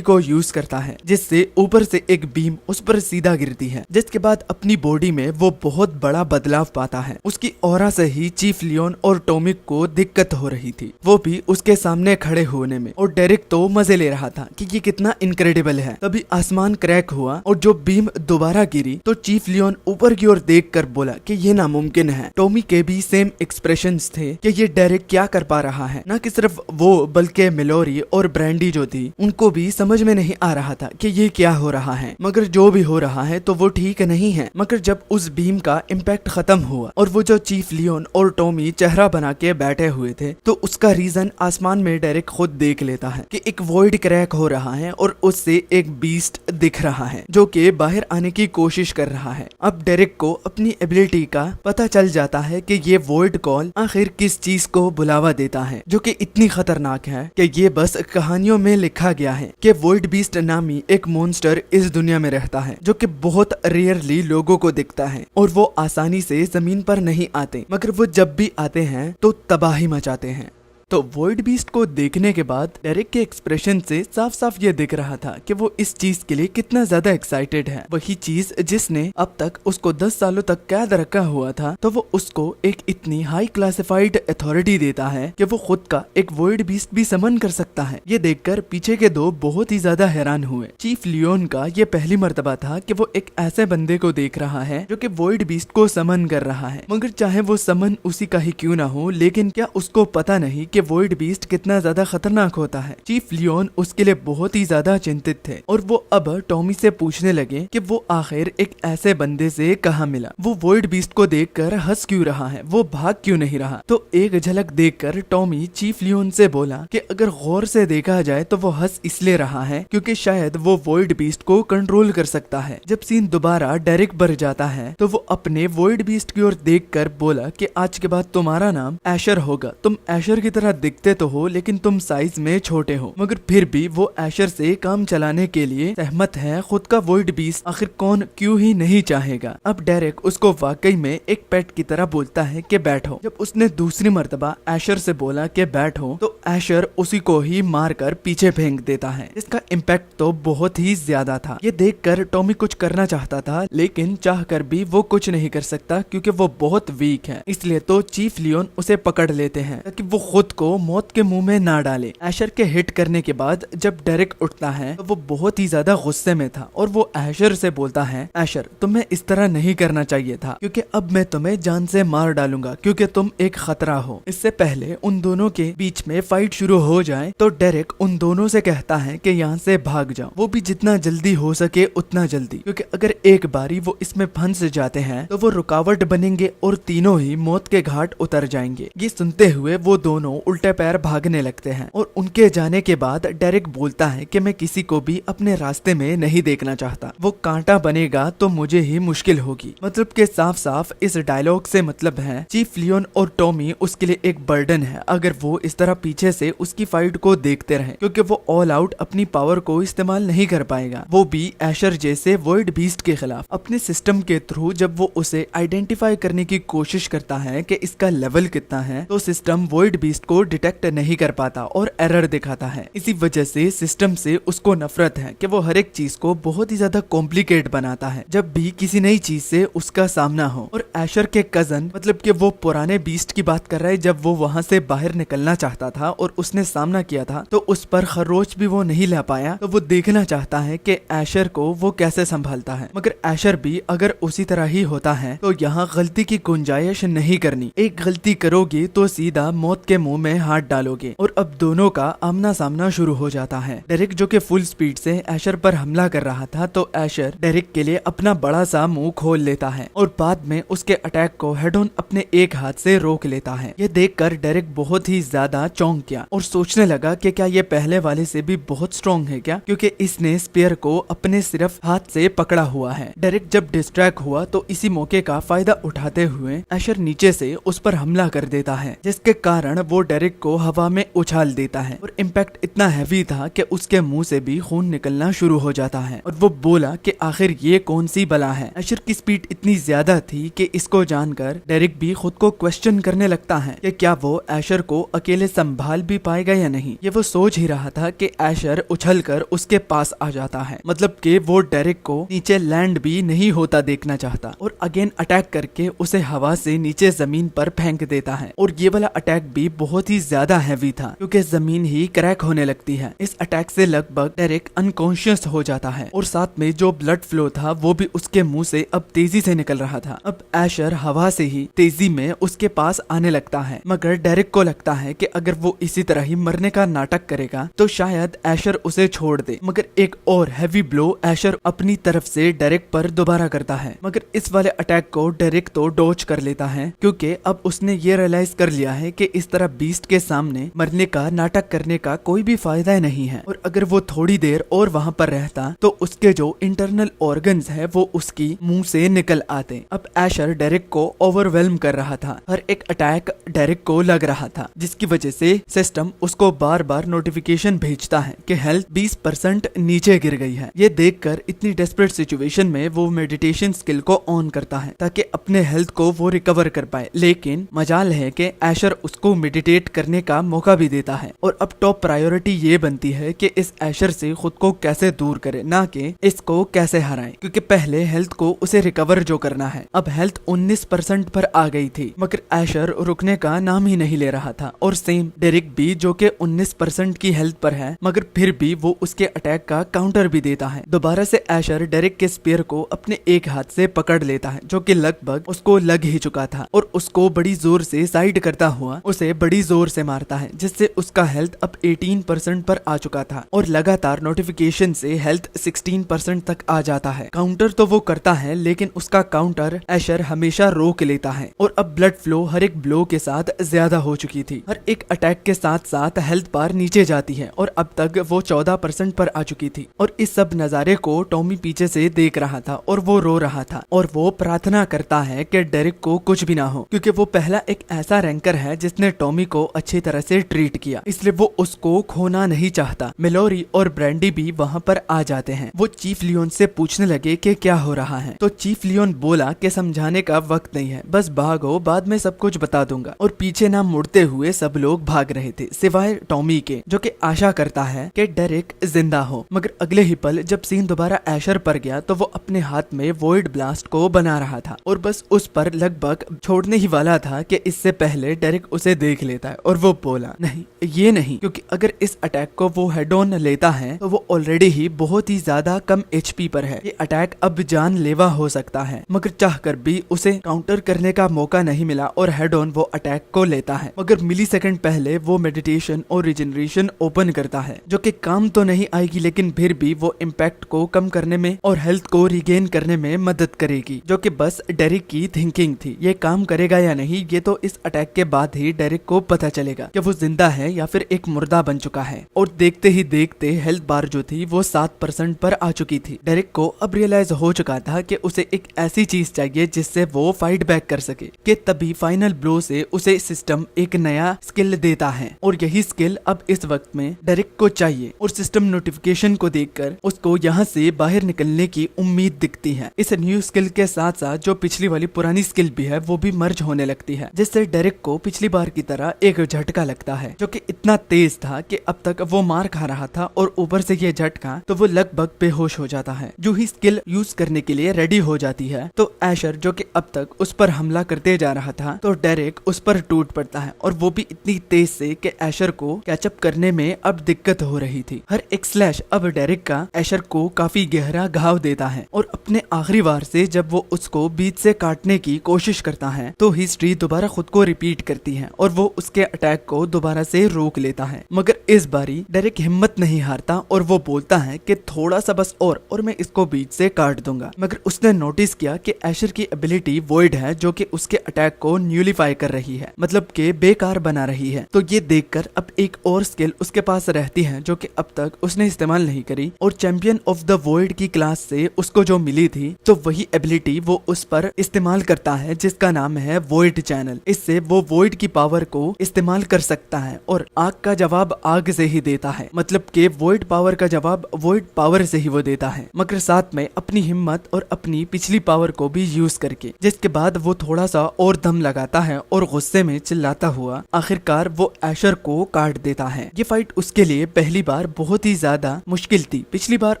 A: को यूज करता है, जिससे ऊपर से एक बीम उस पर सीधा गिरती है, जिसके बाद अपनी बॉडी में वो बहुत बड़ा बदलाव पाता है। उसकी उसकी ऑरा से ही चीफ लियोन और टॉमी को दिक्कत हो रही थी, वो भी उसके सामने खड़े होने में। और डेरिक तो मजे ले रहा था कि ये कितना इनक्रेडिबल है। तभी आसमान क्रैक हुआ और जो बीम दोबारा गिरी तो चीफ लियोन ऊपर की ओर देखकर बोला कि ये नामुमकिन है। टॉमी के भी सेम एक्सप्रेशंस थे कि ये डेरिक क्या कर पा रहा है। न कि सिर्फ वो बल्कि मिलोरी और ब्रैंडी जो थी उनको भी समझ में नहीं आ रहा था कि ये क्या हो रहा है। मगर जो भी हो रहा है तो वो ठीक नहीं है। मगर जब उस बीम का इम्पैक्ट खत्म हुआ और वो जो चीफ लियोन और टॉमी चेहरा बना के बैठे हुए थे तो उसका रीजन आसमान में डेरिक खुद देख लेता है कि एक वॉइड क्रैक हो रहा है और उससे एक बीस्ट दिख रहा है जो कि बाहर आने की कोशिश कर रहा है। अब डेरिक को अपनी एबिलिटी का पता चल जाता है कि ये वॉइड कॉल आखिर किस चीज को बुलावा देता है जो कि इतनी खतरनाक है कि ये बस कहानियों में लिखा गया है कि वॉइड बीस्ट नामी एक मॉन्स्टर इस दुनिया में रहता है जो कि बहुत रेयरली लोगों को दिखता है और वो आसानी से जमीन पर नहीं आते, मगर वो जब भी आते हैं तो तबाही मचाते हैं। तो वॉइड बीस्ट को देखने के बाद डेरिक के एक्सप्रेशन से साफ साफ ये दिख रहा था कि वो इस चीज के लिए कितना ज्यादा एक्साइटेड है। वही चीज जिसने अब तक उसको 10 सालों तक कैद रखा हुआ था, तो वो उसको एक इतनी हाई क्लासिफाइड अथॉरिटी देता है कि वो खुद का एक वॉइड बीस्ट भी समन कर सकता है। ये देखकर पीछे के दो बहुत ही ज्यादा हैरान हुए। चीफ लियोन का ये पहली मर्तबा था कि वो एक ऐसे बंदे को देख रहा है जो कि वॉइड बीस्ट को समन कर रहा है, मगर चाहे वो समन उसी का ही क्यों ना हो, लेकिन क्या उसको पता नहीं कि वॉइड बीस्ट कितना ज्यादा खतरनाक होता है। चीफ लियोन उसके लिए बहुत ही ज्यादा चिंतित थे और वो अब टॉमी से पूछने लगे कि वो आखिर एक ऐसे बंदे से कहाँ मिला, वो वॉइड बीस्ट को देखकर हंस क्यों रहा है, वो भाग क्यों नहीं रहा। तो एक झलक देखकर टॉमी चीफ लियोन से बोला कि अगर गौर से देखा जाए तो वो हंस इसलिए रहा है क्योंकि शायद वो वॉइड बीस्ट को कंट्रोल कर सकता है। जब सीन दोबारा डेरिक भर जाता है तो वो अपने वॉइड बीस्ट की ओर देखकर बोला कि आज के बाद तुम्हारा नाम एशर होगा। तुम एशर की तरह दिखते तो हो लेकिन तुम साइज में छोटे हो, मगर फिर भी वो एशर से काम चलाने के लिए सहमत है। खुद का वॉइड बीस्ट आखिर कौन क्यों ही नहीं चाहेगा। अब डेरिक उसको वाकई में एक पेट की तरह बोलता है कि बैठो। जब उसने दूसरी मर्तबा एशर से बोला कि बैठो तो एशर उसी को ही मारकर पीछे फेंक देता है। इसका इम्पैक्ट तो बहुत ही ज्यादा था। ये देखकर टॉमी कुछ करना चाहता था लेकिन चाहकर भी वो कुछ नहीं कर सकता क्योंकि वो बहुत वीक है। इसलिए तो चीफ लियोन उसे पकड़ लेते हैं ताकि वो खुद को मौत के मुंह में ना डाले। एशर के हिट करने के बाद जब डेरिक उठता है तो वो बहुत ही ज्यादा गुस्से में था और वो एशर से बोलता है, एशर तुम्हें इस तरह नहीं करना चाहिए था क्योंकि अब मैं तुम्हें जान से मार डालूंगा क्योंकि तुम एक खतरा हो। इससे पहले उन दोनों के बीच में फाइट शुरू हो जाए तो डेरिक उन दोनों से कहता है कि यहाँ से भाग जाओ, वो भी जितना जल्दी हो सके उतना जल्दी, क्योंकि अगर एक बारी वो इसमें फंस जाते हैं तो वो रुकावट बनेंगे और तीनों ही मौत के घाट उतर जाएंगे। ये सुनते हुए वो दोनों उल्टे पैर भागने लगते हैं और उनके जाने के बाद डेरिक बोलता है कि मैं किसी को भी अपने रास्ते में नहीं देखना चाहता, वो कांटा बनेगा तो मुझे ही मुश्किल होगी। मतलब के साफ साफ इस डायलॉग से मतलब है चीफ लियोन और टॉमी उसके लिए एक बर्डन है अगर वो इस तरह पीछे से उसकी फाइट को देखते रहे, क्योंकि वो ऑल आउट अपनी पावर को इस्तेमाल नहीं कर पाएगा, वो भी एशर जैसे वॉइड बीस्ट के खिलाफ। अपने सिस्टम के थ्रू जब वो उसे आइडेंटिफाई करने की कोशिश करता है कि इसका लेवल कितना है तो सिस्टम वॉइड बीस्ट को डिटेक्ट नहीं कर पाता और एरर दिखाता है। इसी वजह से सिस्टम से उसको नफरत है कि वो हर एक चीज को बहुत ही ज्यादा कॉम्प्लिकेट बनाता है जब भी किसी नई चीज से उसका सामना हो। और एशर के कजन मतलब कि वो पुराने बीस्ट की बात कर रहा है, जब वो वहां से बाहर निकलना चाहता था और उसने सामना किया था तो उस पर खरोच भी वो नहीं ला पाया, तो वो देखना चाहता है कि एशर को वो कैसे संभालता है। मगर एशर भी अगर उसी तरह ही होता है तो यहाँ गलती की गुंजाइश नहीं करनी, एक गलती करोगे तो सीधा मौत के मुंह में हाथ डालोगे। और अब दोनों का आमना सामना शुरू हो जाता है। डेरिक जो कि फुल स्पीड से एशर पर हमला कर रहा था तो एशर डेरिक के लिए अपना बड़ा सा मुंह खोल लेता है और बाद में उसके अटैक को हेड ऑन अपने एक हाथ से रोक लेता है। ये देखकर डेरिक बहुत ही ज्यादा चौंक गया और सोचने लगा कि क्या ये पहले वाले से भी बहुत स्ट्रॉन्ग है क्या, क्योंकि इसने स्पेयर को अपने सिर्फ हाथ से पकड़ा हुआ है। डेरिक जब डिस्ट्रैक्ट हुआ तो इसी मौके का फायदा उठाते हुए एशर नीचे से उस पर हमला कर देता है, जिसके कारण वो डेरिक को हवा में उछाल देता है और इम्पैक्ट इतना हैवी था कि उसके मुंह से भी खून निकलना शुरू हो जाता है। और वो बोला कि आखिर ये कौन सी बला है। एशर की स्पीड इतनी ज्यादा थी कि इसको जानकर डेरिक भी खुद को क्वेश्चन करने लगता है कि क्या वो एशर को अकेले संभाल संभाल भी पाएगा या नहीं, ये वो सोच ही रहा था कि एशर उछलकर उसके पास आ जाता है। मतलब कि वो डेरिक को नीचे लैंड भी नहीं होता देखना चाहता और अगेन अटैक करके उसे हवा से नीचे जमीन पर फेंक देता है। और ये वाला अटैक भी बहुत ही ज्यादा हैवी था क्योंकि जमीन ही क्रैक होने लगती है। इस अटैक से लगभग डेरिक अनकॉन्शियस हो जाता है और साथ में जो ब्लड फ्लो था वो भी उसके मुंह से अब तेजी से निकल रहा था। अब एशर हवा से ही तेजी में उसके पास आने लगता है, मगर डेरिक को लगता है कि अगर वो इसी तरह ही मरने का नाटक करेगा तो शायद एशर उसे छोड़ दे। मगर एक और हैवी ब्लो एशर अपनी तरफ से डेरिक पर दोबारा करता है, मगर इस वाले अटैक को डेरिक तो डॉज कर लेता है क्योंकि अब उसने ये रियलाइज कर लिया है कि इस तरह बीस्ट के सामने मरने का नाटक करने का कोई भी फायदा नहीं है। और अगर वो थोड़ी देर और वहाँ पर रहता तो उसके जो इंटरनल ऑर्गन्स है वो उसकी मुंह से निकल आते। अब एशर डेरिक को ओवरवेल्म कर रहा था, हर एक अटैक डेरिक को लग रहा था, जिसकी वजह से सिस्टम उसको बार बार नोटिफिकेशन भेजता है कि हेल्थ 20% नीचे गिर गई है। ये देखकर इतनी डेस्परेट सिचुएशन में वो मेडिटेशन स्किल को ऑन करता है ताकि अपने हेल्थ को वो रिकवर कर पाए। लेकिन मजाल है कि एशर उसको मेडिटेट करने का मौका भी देता है और अब टॉप प्रायोरिटी ये बनती है कि इस एशर से खुद को कैसे दूर करे, ना कि इसको कैसे हराए, क्योंकि पहले हेल्थ को उसे रिकवर जो करना है। अब हेल्थ 19% पर आ गई थी, मगर एशर रुकने का नाम ही नहीं ले रहा था। और सेम डेरिक भी जो कि 19% की हेल्थ पर है, मगर फिर भी वो उसके अटैक का काउंटर भी देता है। दोबारा से एशर डेरिक के स्पीयर को अपने एक हाथ से पकड़ लेता है जो कि लगभग उसको लग ही चुका था और उसको बड़ी जोर से साइड करता हुआ उसे बड़ी जोर से मारता है, जिससे उसका हेल्थ अब 18% पर आ चुका था और लगातार नोटिफिकेशन से हेल्थ 16% तक आ जाता है। काउंटर तो वो करता है लेकिन उसका काउंटर एशर हमेशा रोक लेता है और अब ब्लड फ्लो हर एक ब्लो के साथ ज्यादा हो चुकी थी। हर एक अटैक के साथ साथ हेल्थ बार नीचे जाती है और अब तक वो 14% पर आ चुकी थी। और इस सब नजारे को टॉमी पीछे से देख रहा था और वो रो रहा था और वो प्रार्थना करता है कि डेरिक को कुछ भी ना हो, क्योंकि वो पहला एक ऐसा रैंकर है जिसने टॉमी को अच्छी तरह से ट्रीट किया, इसलिए वो उसको खोना नहीं चाहता। मेलोरी और ब्रैंडी भी वहाँ पर आ जाते हैं। वो चीफ लियोन से पूछने लगे कि क्या हो रहा है, तो चीफ लियोन बोला कि समझाने का वक्त नहीं है, बस भागो, बाद में सब कुछ बता दूंगा। और पीछे ना मुड़ते हुए सब लोग भाग रहे थे सिवाय टॉमी के, जो कि आशा करता है कि डेरिक जिंदा हो। मगर अगले ही पल जब सीन दोबारा एशर पर गया तो वो अपने हाथ में वॉइड ब्लास्ट को बना रहा था और बस उस पर लगभग छोड़ने ही वाला था कि इससे पहले डेरिक उसे देख लेता है। और वो बोला नहीं, ये नहीं, क्योंकि अगर इस अटैक को वो हेड ऑन लेता है तो वो ऑलरेडी ही बहुत ही ज्यादा कम एचपी पर है। ये अटैक अब जानलेवा हो सकता है, मगर चाहकर भी उसे काउंटर करने का मौका नहीं मिला और हेड ऑन वो अटैक को लेता है। मगर मिली सेकेंड पहले वो मेडिटेशन और रिजनरेशन ओपन करता है, जो कि काम तो नहीं आएगी लेकिन फिर भी वो इम्पैक्ट को कम करने में और हेल्थ को रिगेन करने में मदद करेगी, जो कि बस डेरिक की थिंकिंग थी। ये काम करेगा या नहीं ये तो इस अटैक के बाद ही डेरिक को पता चलेगा कि वो जिंदा है या फिर एक मुर्दा बन चुका है। और देखते ही देखते हेल्थ बार जो थी वो 7% पर आ चुकी थी। डेरिक को अब रियलाइज हो चुका था कि उसे एक ऐसी चीज चाहिए जिससे वो फाइट बैक कर सके, कि तभी फाइनल ब्लो से उसे सिस्टम एक नया स्किल देता है और यही स्किल अब इस वक्त में डेरिक को चाहिए। और सिस्टम नोटिफिकेशन को देखकर उसको यहाँ से बाहर निकलने की उम्मीद दिखती है। इस न्यू स्किल के साथ साथ जो पिछली वाली पुरानी स्किल भी है वो भी मर्ज होने लगती है, जिससे डेरिक को पिछली बार की तरह एक झटका लगता है जो कि इतना तेज था कि अब तक वो मार खा रहा था और ऊपर से ये झटका तो वो लगभग बेहोश हो जाता है। जो ही स्किल यूज करने के लिए रेडी हो जाती है तो एशर जो कि अब तक उस पर हमला करते जा रहा था तो डेरिक उस पर टूट पड़ता है और वो भी इतनी तेज से कि एशर को कैचअप करने में अब दिक्कत हो रही थी। हर एक स्लैश अब डेरिक का एशर को काफी गहरा घाव देता है और अपने आखिरी वार से जब वो उसको बीच से काटने की कोशिश करता है तो हिस्ट्री दोबारा खुद को रिपीट करती है और वो उसके अटैक को दोबारा से रोक लेता है। मगर इस बारी डेरिक हिम्मत नहीं हारता और वो बोलता है कि थोड़ा सा बस और मैं इसको बीच से काट दूंगा। मगर उसने नोटिस किया कि एशर की एबिलिटी वॉइड है जो कि उसके अटैक को न्यूलीफाई कर रही है, मतलब कि बेकार बना रही है। तो ये देखकर अब एक और स्किल उसके पास रहती है जो कि अब तक उसने इस्तेमाल नहीं करी और चैंपियन ऑफ द वॉइड की क्लास से उसको जो मिली थी तो वही एबिलिटी वो उस पर इस्तेमाल करता है जिसका नाम है वॉइड चैनल। इससे वो वॉइड की पावर को इस्तेमाल कर सकता है और आग का जवाब आग से ही देता है, मतलब कि वॉइड पावर का जवाब वॉइड पावर से ही वो देता है, मगर साथ में अपनी हिम्मत और अपनी पिछली पावर को भी यूज करके, जिसके बाद वो थोड़ा सा और दम लगाता है और गुस्से में चिल्लाता हुआ आखिरकार वो एशर को काट देता है। ये फाइट उसके लिए पहली बार बहुत ही ज्यादा मुश्किल थी। पिछली बार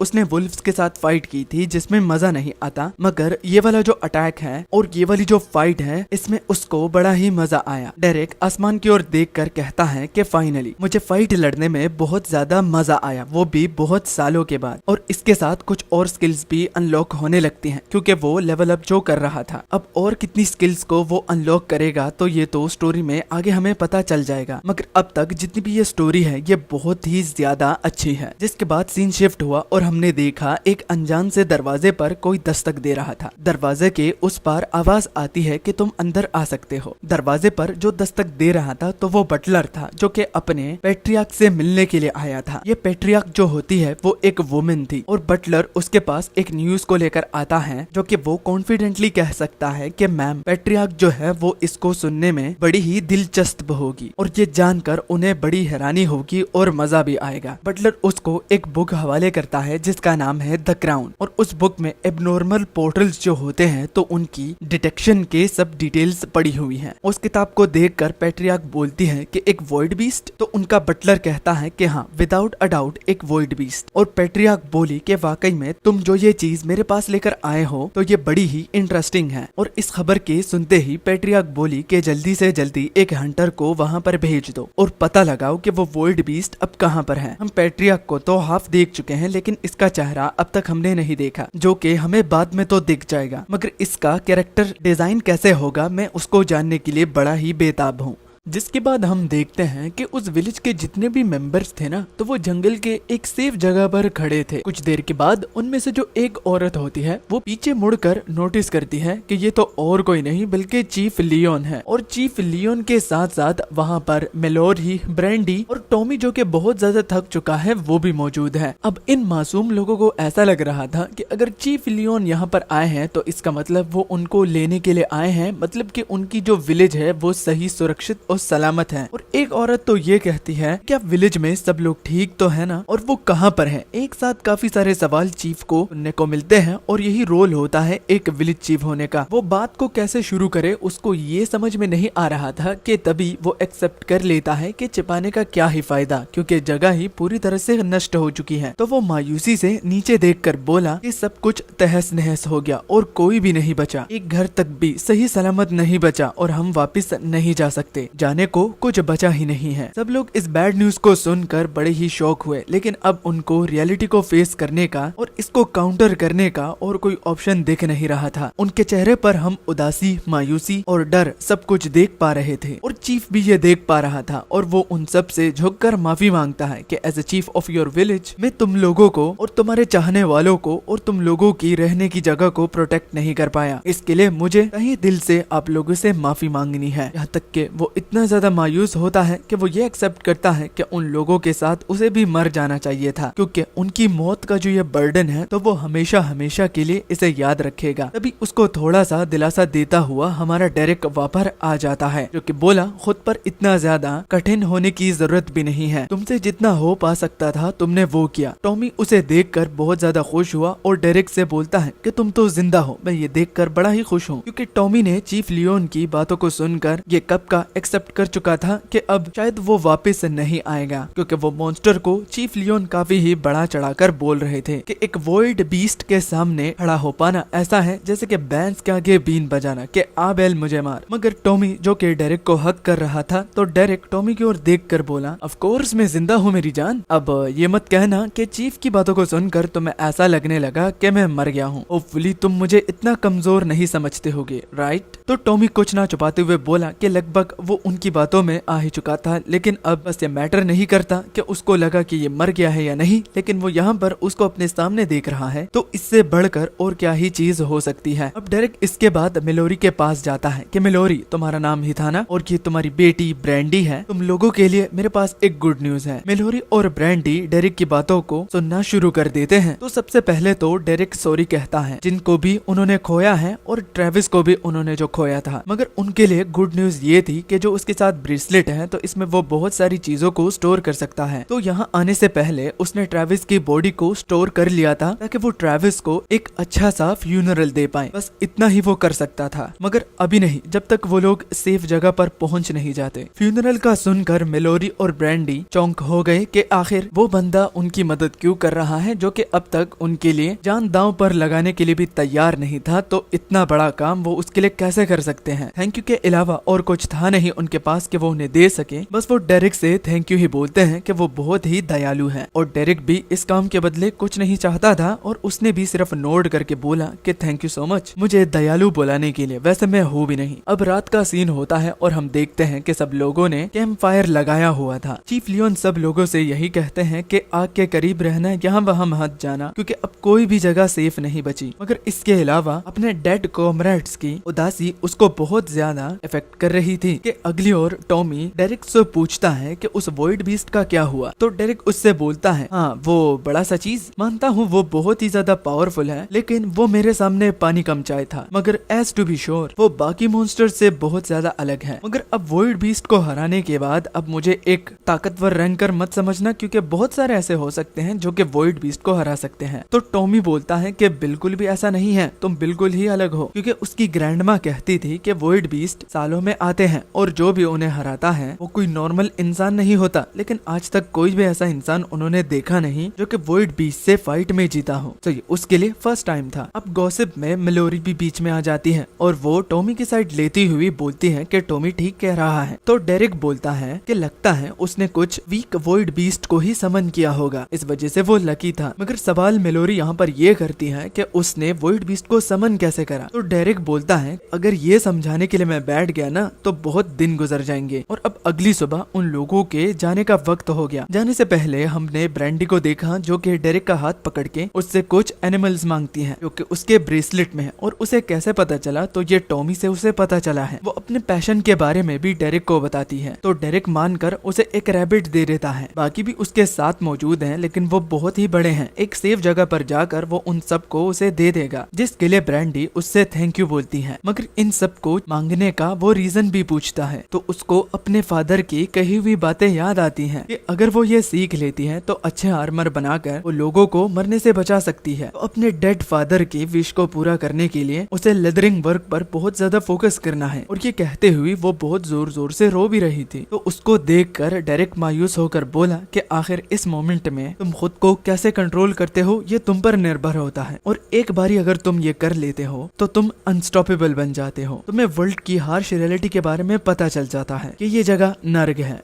A: उसने वुल्फ्स के साथ फाइट की थी जिसमें मजा नहीं आता, मगर ये वाला जो अटैक है और ये वाली जो फाइट है इसमें उसको बड़ा ही मजा आया। डेरेक आसमान की ओर देखकर कहता है कि फाइनली मुझे फाइट लड़ने में बहुत ज्यादा मजा आया, वो भी बहुत सालों के बाद। और इसके साथ कुछ और स्किल्स भी अनलॉक होने लगती हैं क्योंकि वो लेवल अप जो कर रहा था। अब और कितनी स्किल्स को वो अनलॉक करेगा तो ये तो स्टोरी में आगे हमें पता चल जाएगा, मगर अब तक जितनी भी ये स्टोरी है ये बहुत ही ज्यादा अच्छी है। जिसके बाद सीन शिफ्ट हुआ और हमने देखा एक अनजान से दरवाजे पर कोई दस्तक दे रहा था। दरवाजे के उस पार आवाज आती है कि तुम अंदर आ सकते हो। दरवाजे पर जो दस्तक दे रहा था तो वो बटलर था जो कि अपने पैट्रियार्क से मिलने के लिए आया था। ये पैट्रियार्क जो होती है वो एक वुमेन थी और बटलर उसके पास एक न्यूज को लेकर आता है जो कि वो कॉन्फिडेंटली कह सकता है कि मैम पैट्रियार्क जो है वो इसको सुनने में बड़ी ही दिलचस्प होगी और ये जानकर उन्हें बड़ी हैरानी होगी और मजा भी आएगा। बटलर उसको एक बुक हवाले करता है जिसका नाम है द क्राउन और उस बुक में एबनॉर्मल पोर्टल्स जो होते हैं तो उनकी डिटेक्शन के सब डिटेल्स पड़ी हुई हैं। उस किताब को देखकर पैट्रियार्क बोलती है कि एक वॉइड बीस्ट, तो उनका बटलर कहता है कि हाँ विदाउट अ डाउट एक वॉइड बीस्ट। और पैट्रियार्क बोली कि वाकई में तुम जो ये चीज मेरे पास लेकर आए हो तो ये बड़ी ही इंटरेस्टिंग है। और इस खबर के सुनते ही पैट्रियार्क बोली कि जल्दी से जल्दी एक हंटर को वहां पर भेज दो और पता लगाओ कि वो वॉइड बीस्ट अब कहां पर है। हम पैट्रियार्क को तो हाफ देख चुके हैं लेकिन इसका चेहरा अब तक हमने नहीं देखा, जो कि हमें बाद में तो दिख जाएगा, मगर इसका कैरेक्टर डिजाइन कैसे होगा मैं उसको जानने के लिए बड़ा ही बेताब हूँ। जिसके बाद हम देखते हैं कि उस विलेज के जितने भी मेंबर्स थे ना तो वो जंगल के एक सेफ जगह पर खड़े थे। कुछ देर के बाद उनमें से जो एक औरत होती है वो पीछे मुड़कर नोटिस करती है कि ये तो और कोई नहीं बल्कि चीफ लियोन है। और चीफ लियोन के साथ साथ वहाँ पर मेलोरी, ब्रैंडी और टॉमी जो कि बहुत ज्यादा थक चुका है वो भी मौजूद है। अब इन मासूम लोगों को ऐसा लग रहा था कि अगर चीफ लियोन यहाँ पर आए हैं तो इसका मतलब वो उनको लेने के लिए आए हैं, मतलब कि उनकी जो विलेज है वो सही सुरक्षित और सलामत है। और एक औरत तो ये कहती है क्या विलेज में सब लोग ठीक तो है ना, और वो कहाँ पर है। एक साथ काफी सारे सवाल चीफ को सुनने को मिलते हैं और यही रोल होता है एक विलेज चीफ होने का। वो बात को कैसे शुरू करे उसको ये समझ में नहीं आ रहा था कि तभी वो एक्सेप्ट कर लेता है कि छिपाने का क्या ही फायदा क्योंकि जगह ही पूरी तरह से नष्ट हो चुकी है। तो वो मायूसी से नीचे देखकर बोला कि सब कुछ तहस नहस हो गया और कोई भी नहीं बचा, एक घर तक भी सही सलामत नहीं बचा और हम वापिस नहीं जा सकते, जाने को कुछ बचा ही नहीं है। सब लोग इस बैड न्यूज को सुनकर बड़े ही शॉक हुए, लेकिन अब उनको रियलिटी को फेस करने का और इसको काउंटर करने का और कोई ऑप्शन दिख नहीं रहा था। उनके चेहरे पर हम उदासी, मायूसी और डर सब कुछ देख पा रहे थे और चीफ भी ये देख पा रहा था और वो उन सब से झुककर माफी मांगता है कि as a chief of your village मैं तुम लोगों को और तुम्हारे चाहने वालों को और तुम लोगों की रहने की जगह को प्रोटेक्ट नहीं कर पाया। इसके लिए मुझे कहीं दिल से आप लोगों से माफी मांगनी है। यहाँ तक के वो इतना ज्यादा मायूस होता है कि वो ये एक्सेप्ट करता है कि उन लोगों के साथ उसे भी मर जाना चाहिए था क्योंकि उनकी मौत का जो ये बर्डन है तो वो हमेशा हमेशा के लिए इसे याद रखेगा। तभी उसको थोड़ा सा दिलासा देता हुआ हमारा डेरेक वापस आ जाता है जो कि बोला खुद पर इतना ज्यादा कठिन होने की जरूरत भी नहीं है, तुमसे जितना हो पा सकता था तुमने वो किया। टॉमी उसे देखकर बहुत ज्यादा खुश हुआ और डेरेक से बोलता है कि तुम तो जिंदा हो। मैं ये देखकर बड़ा ही खुश हूँ क्योंकि टॉमी ने चीफ लियोन की बातों को सुनकर ये कब का एक्सेप्ट कर चुका था कि अब शायद वो वापस नहीं आएगा क्योंकि वो मॉन्स्टर को चीफ लियोन काफी ही बड़ा चढ़ाकर बोल रहे थे कि एक वॉइड बीस्ट के सामने खड़ा हो पाना ऐसा है जैसे कि बैंस के आगे बीन बजाना कि आ बैल मुझे मार। मगर टॉमी जो कि डेरेक को हक कर रहा था तो डेरेक टॉमी की ओर देखकर बोला ऑफ कोर्स मैं जिंदा हूँ मेरी जान। अब ये मत कहना कि चीफ की बातों को सुनकर तुम्हें ऐसा लगने लगा कि मैं मर गया हूँ। होपफुली तुम मुझे इतना कमजोर नहीं समझते होगे, राइट। तो टॉमी कुछ ना छुपाते हुए बोला कि लगभग वो उनकी बातों में आ ही चुका था, लेकिन अब बस ये मैटर नहीं करता कि उसको लगा कि ये मर गया है या नहीं, लेकिन वो यहाँ पर उसको अपने सामने देख रहा है तो इससे बढ़कर और क्या ही चीज हो सकती है। अब डेरेक इसके बाद मेलोरी के पास जाता है कि मेलोरी तुम्हारा नाम ही था ना और ये तुम्हारी बेटी ब्रैंडी है, तुम लोगों के लिए मेरे पास एक गुड न्यूज है। मेलोरी और ब्रैंडी डेरेक की बातों को सुनना शुरू कर देते हैं। तो सबसे पहले तो डेरेक सॉरी कहता है जिनको भी उन्होंने खोया है और ट्रेविस को भी उन्होंने जो खोया था, मगर उनके लिए गुड न्यूज ये थी कि जो उसके साथ ब्रेसलेट है तो इसमें वो बहुत सारी चीजों को स्टोर कर सकता है। तो यहाँ आने से पहले उसने ट्रेविस की बॉडी को स्टोर कर लिया था ताकि वो ट्रेविस को एक अच्छा सा फ्यूनरल दे पाए। बस इतना ही वो कर सकता था, मगर अभी नहीं, जब तक वो लोग सेफ जगह पर पहुंच नहीं जाते। फ्यूनरल का सुनकर मेलोरी और ब्रैंडी चौंक हो गए कि आखिर वो बंदा उनकी मदद क्यों कर रहा है जो कि अब तक उनके लिए जान दांव पर लगाने के लिए भी तैयार नहीं था। तो इतना बड़ा काम वो उसके लिए कैसे कर सकते हैं। थैंक यू के अलावा और कुछ था नहीं उनके पास कि वो उन्हें दे सके। बस वो डेरिक से थैंक यू ही बोलते हैं कि वो बहुत ही दयालु है, और डेरिक भी इस काम के बदले कुछ नहीं चाहता था और उसने भी सिर्फ नोड करके बोला कि थैंक यू सो मच मुझे दयालु बुलाने के लिए, वैसे मैं हूँ भी नहीं। अब रात का सीन होता है और हम देखते हैं कि सब लोगों ने कैंप फायर लगाया हुआ था। चीफ लियोन सब लोगों से यही कहते हैं कि आग के करीब रहना, यहाँ वहाँ मत जाना, क्योंकि अब कोई भी जगह सेफ नहीं बची। मगर इसके अलावा अपने डेड कॉमरेड्स की उदासी उसको बहुत ज्यादा इफेक्ट कर रही थी कि अगली ओर टॉमी डेरिक से पूछता है कि उस वॉइड बीस्ट का क्या हुआ। तो डेरिक उससे बोलता है, हाँ वो बड़ा सा चीज, मानता हूँ वो बहुत ही ज्यादा पावरफुल है, लेकिन वो मेरे सामने पानी कम चाय था, मगर एज टू बी श्योर वो बाकी मॉन्स्टर से बहुत ज्यादा अलग है। मगर अब वॉइड बीस्ट को हराने के बाद अब मुझे एक ताकतवर रैंकर मत समझना, क्योंकि बहुत सारे ऐसे हो सकते हैं जो कि वॉइड बीस्ट को हरा सकते हैं। तो टॉमी बोलता है कि बिल्कुल भी ऐसा नहीं है, तुम बिल्कुल ही अलग हो, क्योंकि उसकी ग्रैंडमा कहती थी कि वॉइड बीस्ट सालों में आते हैं और जो भी उन्हें हराता है वो कोई नॉर्मल इंसान नहीं होता। लेकिन आज तक कोई भी ऐसा इंसान उन्होंने देखा नहीं जो कि वॉइड बीस्ट से फाइट में जीता हो। तो ये उसके लिए फर्स्ट टाइम था। अब गॉसिप में मेलोरी भी बीच में आ जाती है और वो टॉमी की साइड लेती हुई बोलती है कि टॉमी ठीक कह रहा है। तो डेरिक बोलता है कि लगता है उसने कुछ वीक वॉइड बीस्ट को ही समन किया होगा, इस वजह से वो लकी था। मगर सवाल मेलोरी यहाँ पर ये करती है कि उसने वॉइड बीस्ट को समन कैसे करा। तो डेरिक बोलता है अगर ये समझाने के लिए मैं बैठ गया ना तो बहुत दिन गुजर जाएंगे। और अब अगली सुबह उन लोगों के जाने का वक्त हो गया। जाने से पहले हमने ब्रैंडी को देखा जो कि डेरिक का हाथ पकड़ के उससे कुछ एनिमल्स मांगती है जो कि उसके ब्रेसलेट में है। और उसे कैसे पता चला, तो ये टॉमी से उसे पता चला है। वो अपने पैशन के बारे में भी डेरिक को बताती है। तो डेरिक मानकर उसे एक रैबिट दे देता है। बाकी भी उसके साथ मौजूद हैं, लेकिन वो बहुत ही बड़े हैं। एक सेफ जगह पर जाकर वो उन सबको उसे दे देगा, जिसके लिए ब्रैंडी उससे थैंक यू बोलती है। मगर इन सबको मांगने का वो रीजन भी पूछता है। तो उसको अपने फादर की कही हुई बातें याद आती हैं कि अगर वो ये सीख लेती है तो अच्छे आर्मर बनाकर वो लोगों को मरने से बचा सकती है। तो अपने डेड फादर की विश को पूरा करने के लिए उसे लेदरिंग वर्क पर बहुत ज्यादा फोकस करना है। और ये कहते हुए वो बहुत जोर जोर से रो भी रही थी। तो उसको देखकर डेरिक मायूस होकर बोला कि आखिर इस मोमेंट में तुम खुद को कैसे कंट्रोल करते हो ये तुम पर निर्भर होता है, और एक बारी अगर तुम ये कर लेते हो तो तुम अनस्टॉपेबल बन जाते हो। तुम्हें वर्ल्ड की हार्श रियलिटी के बारे में पता चल जाता है कि ये जगह नर्क है।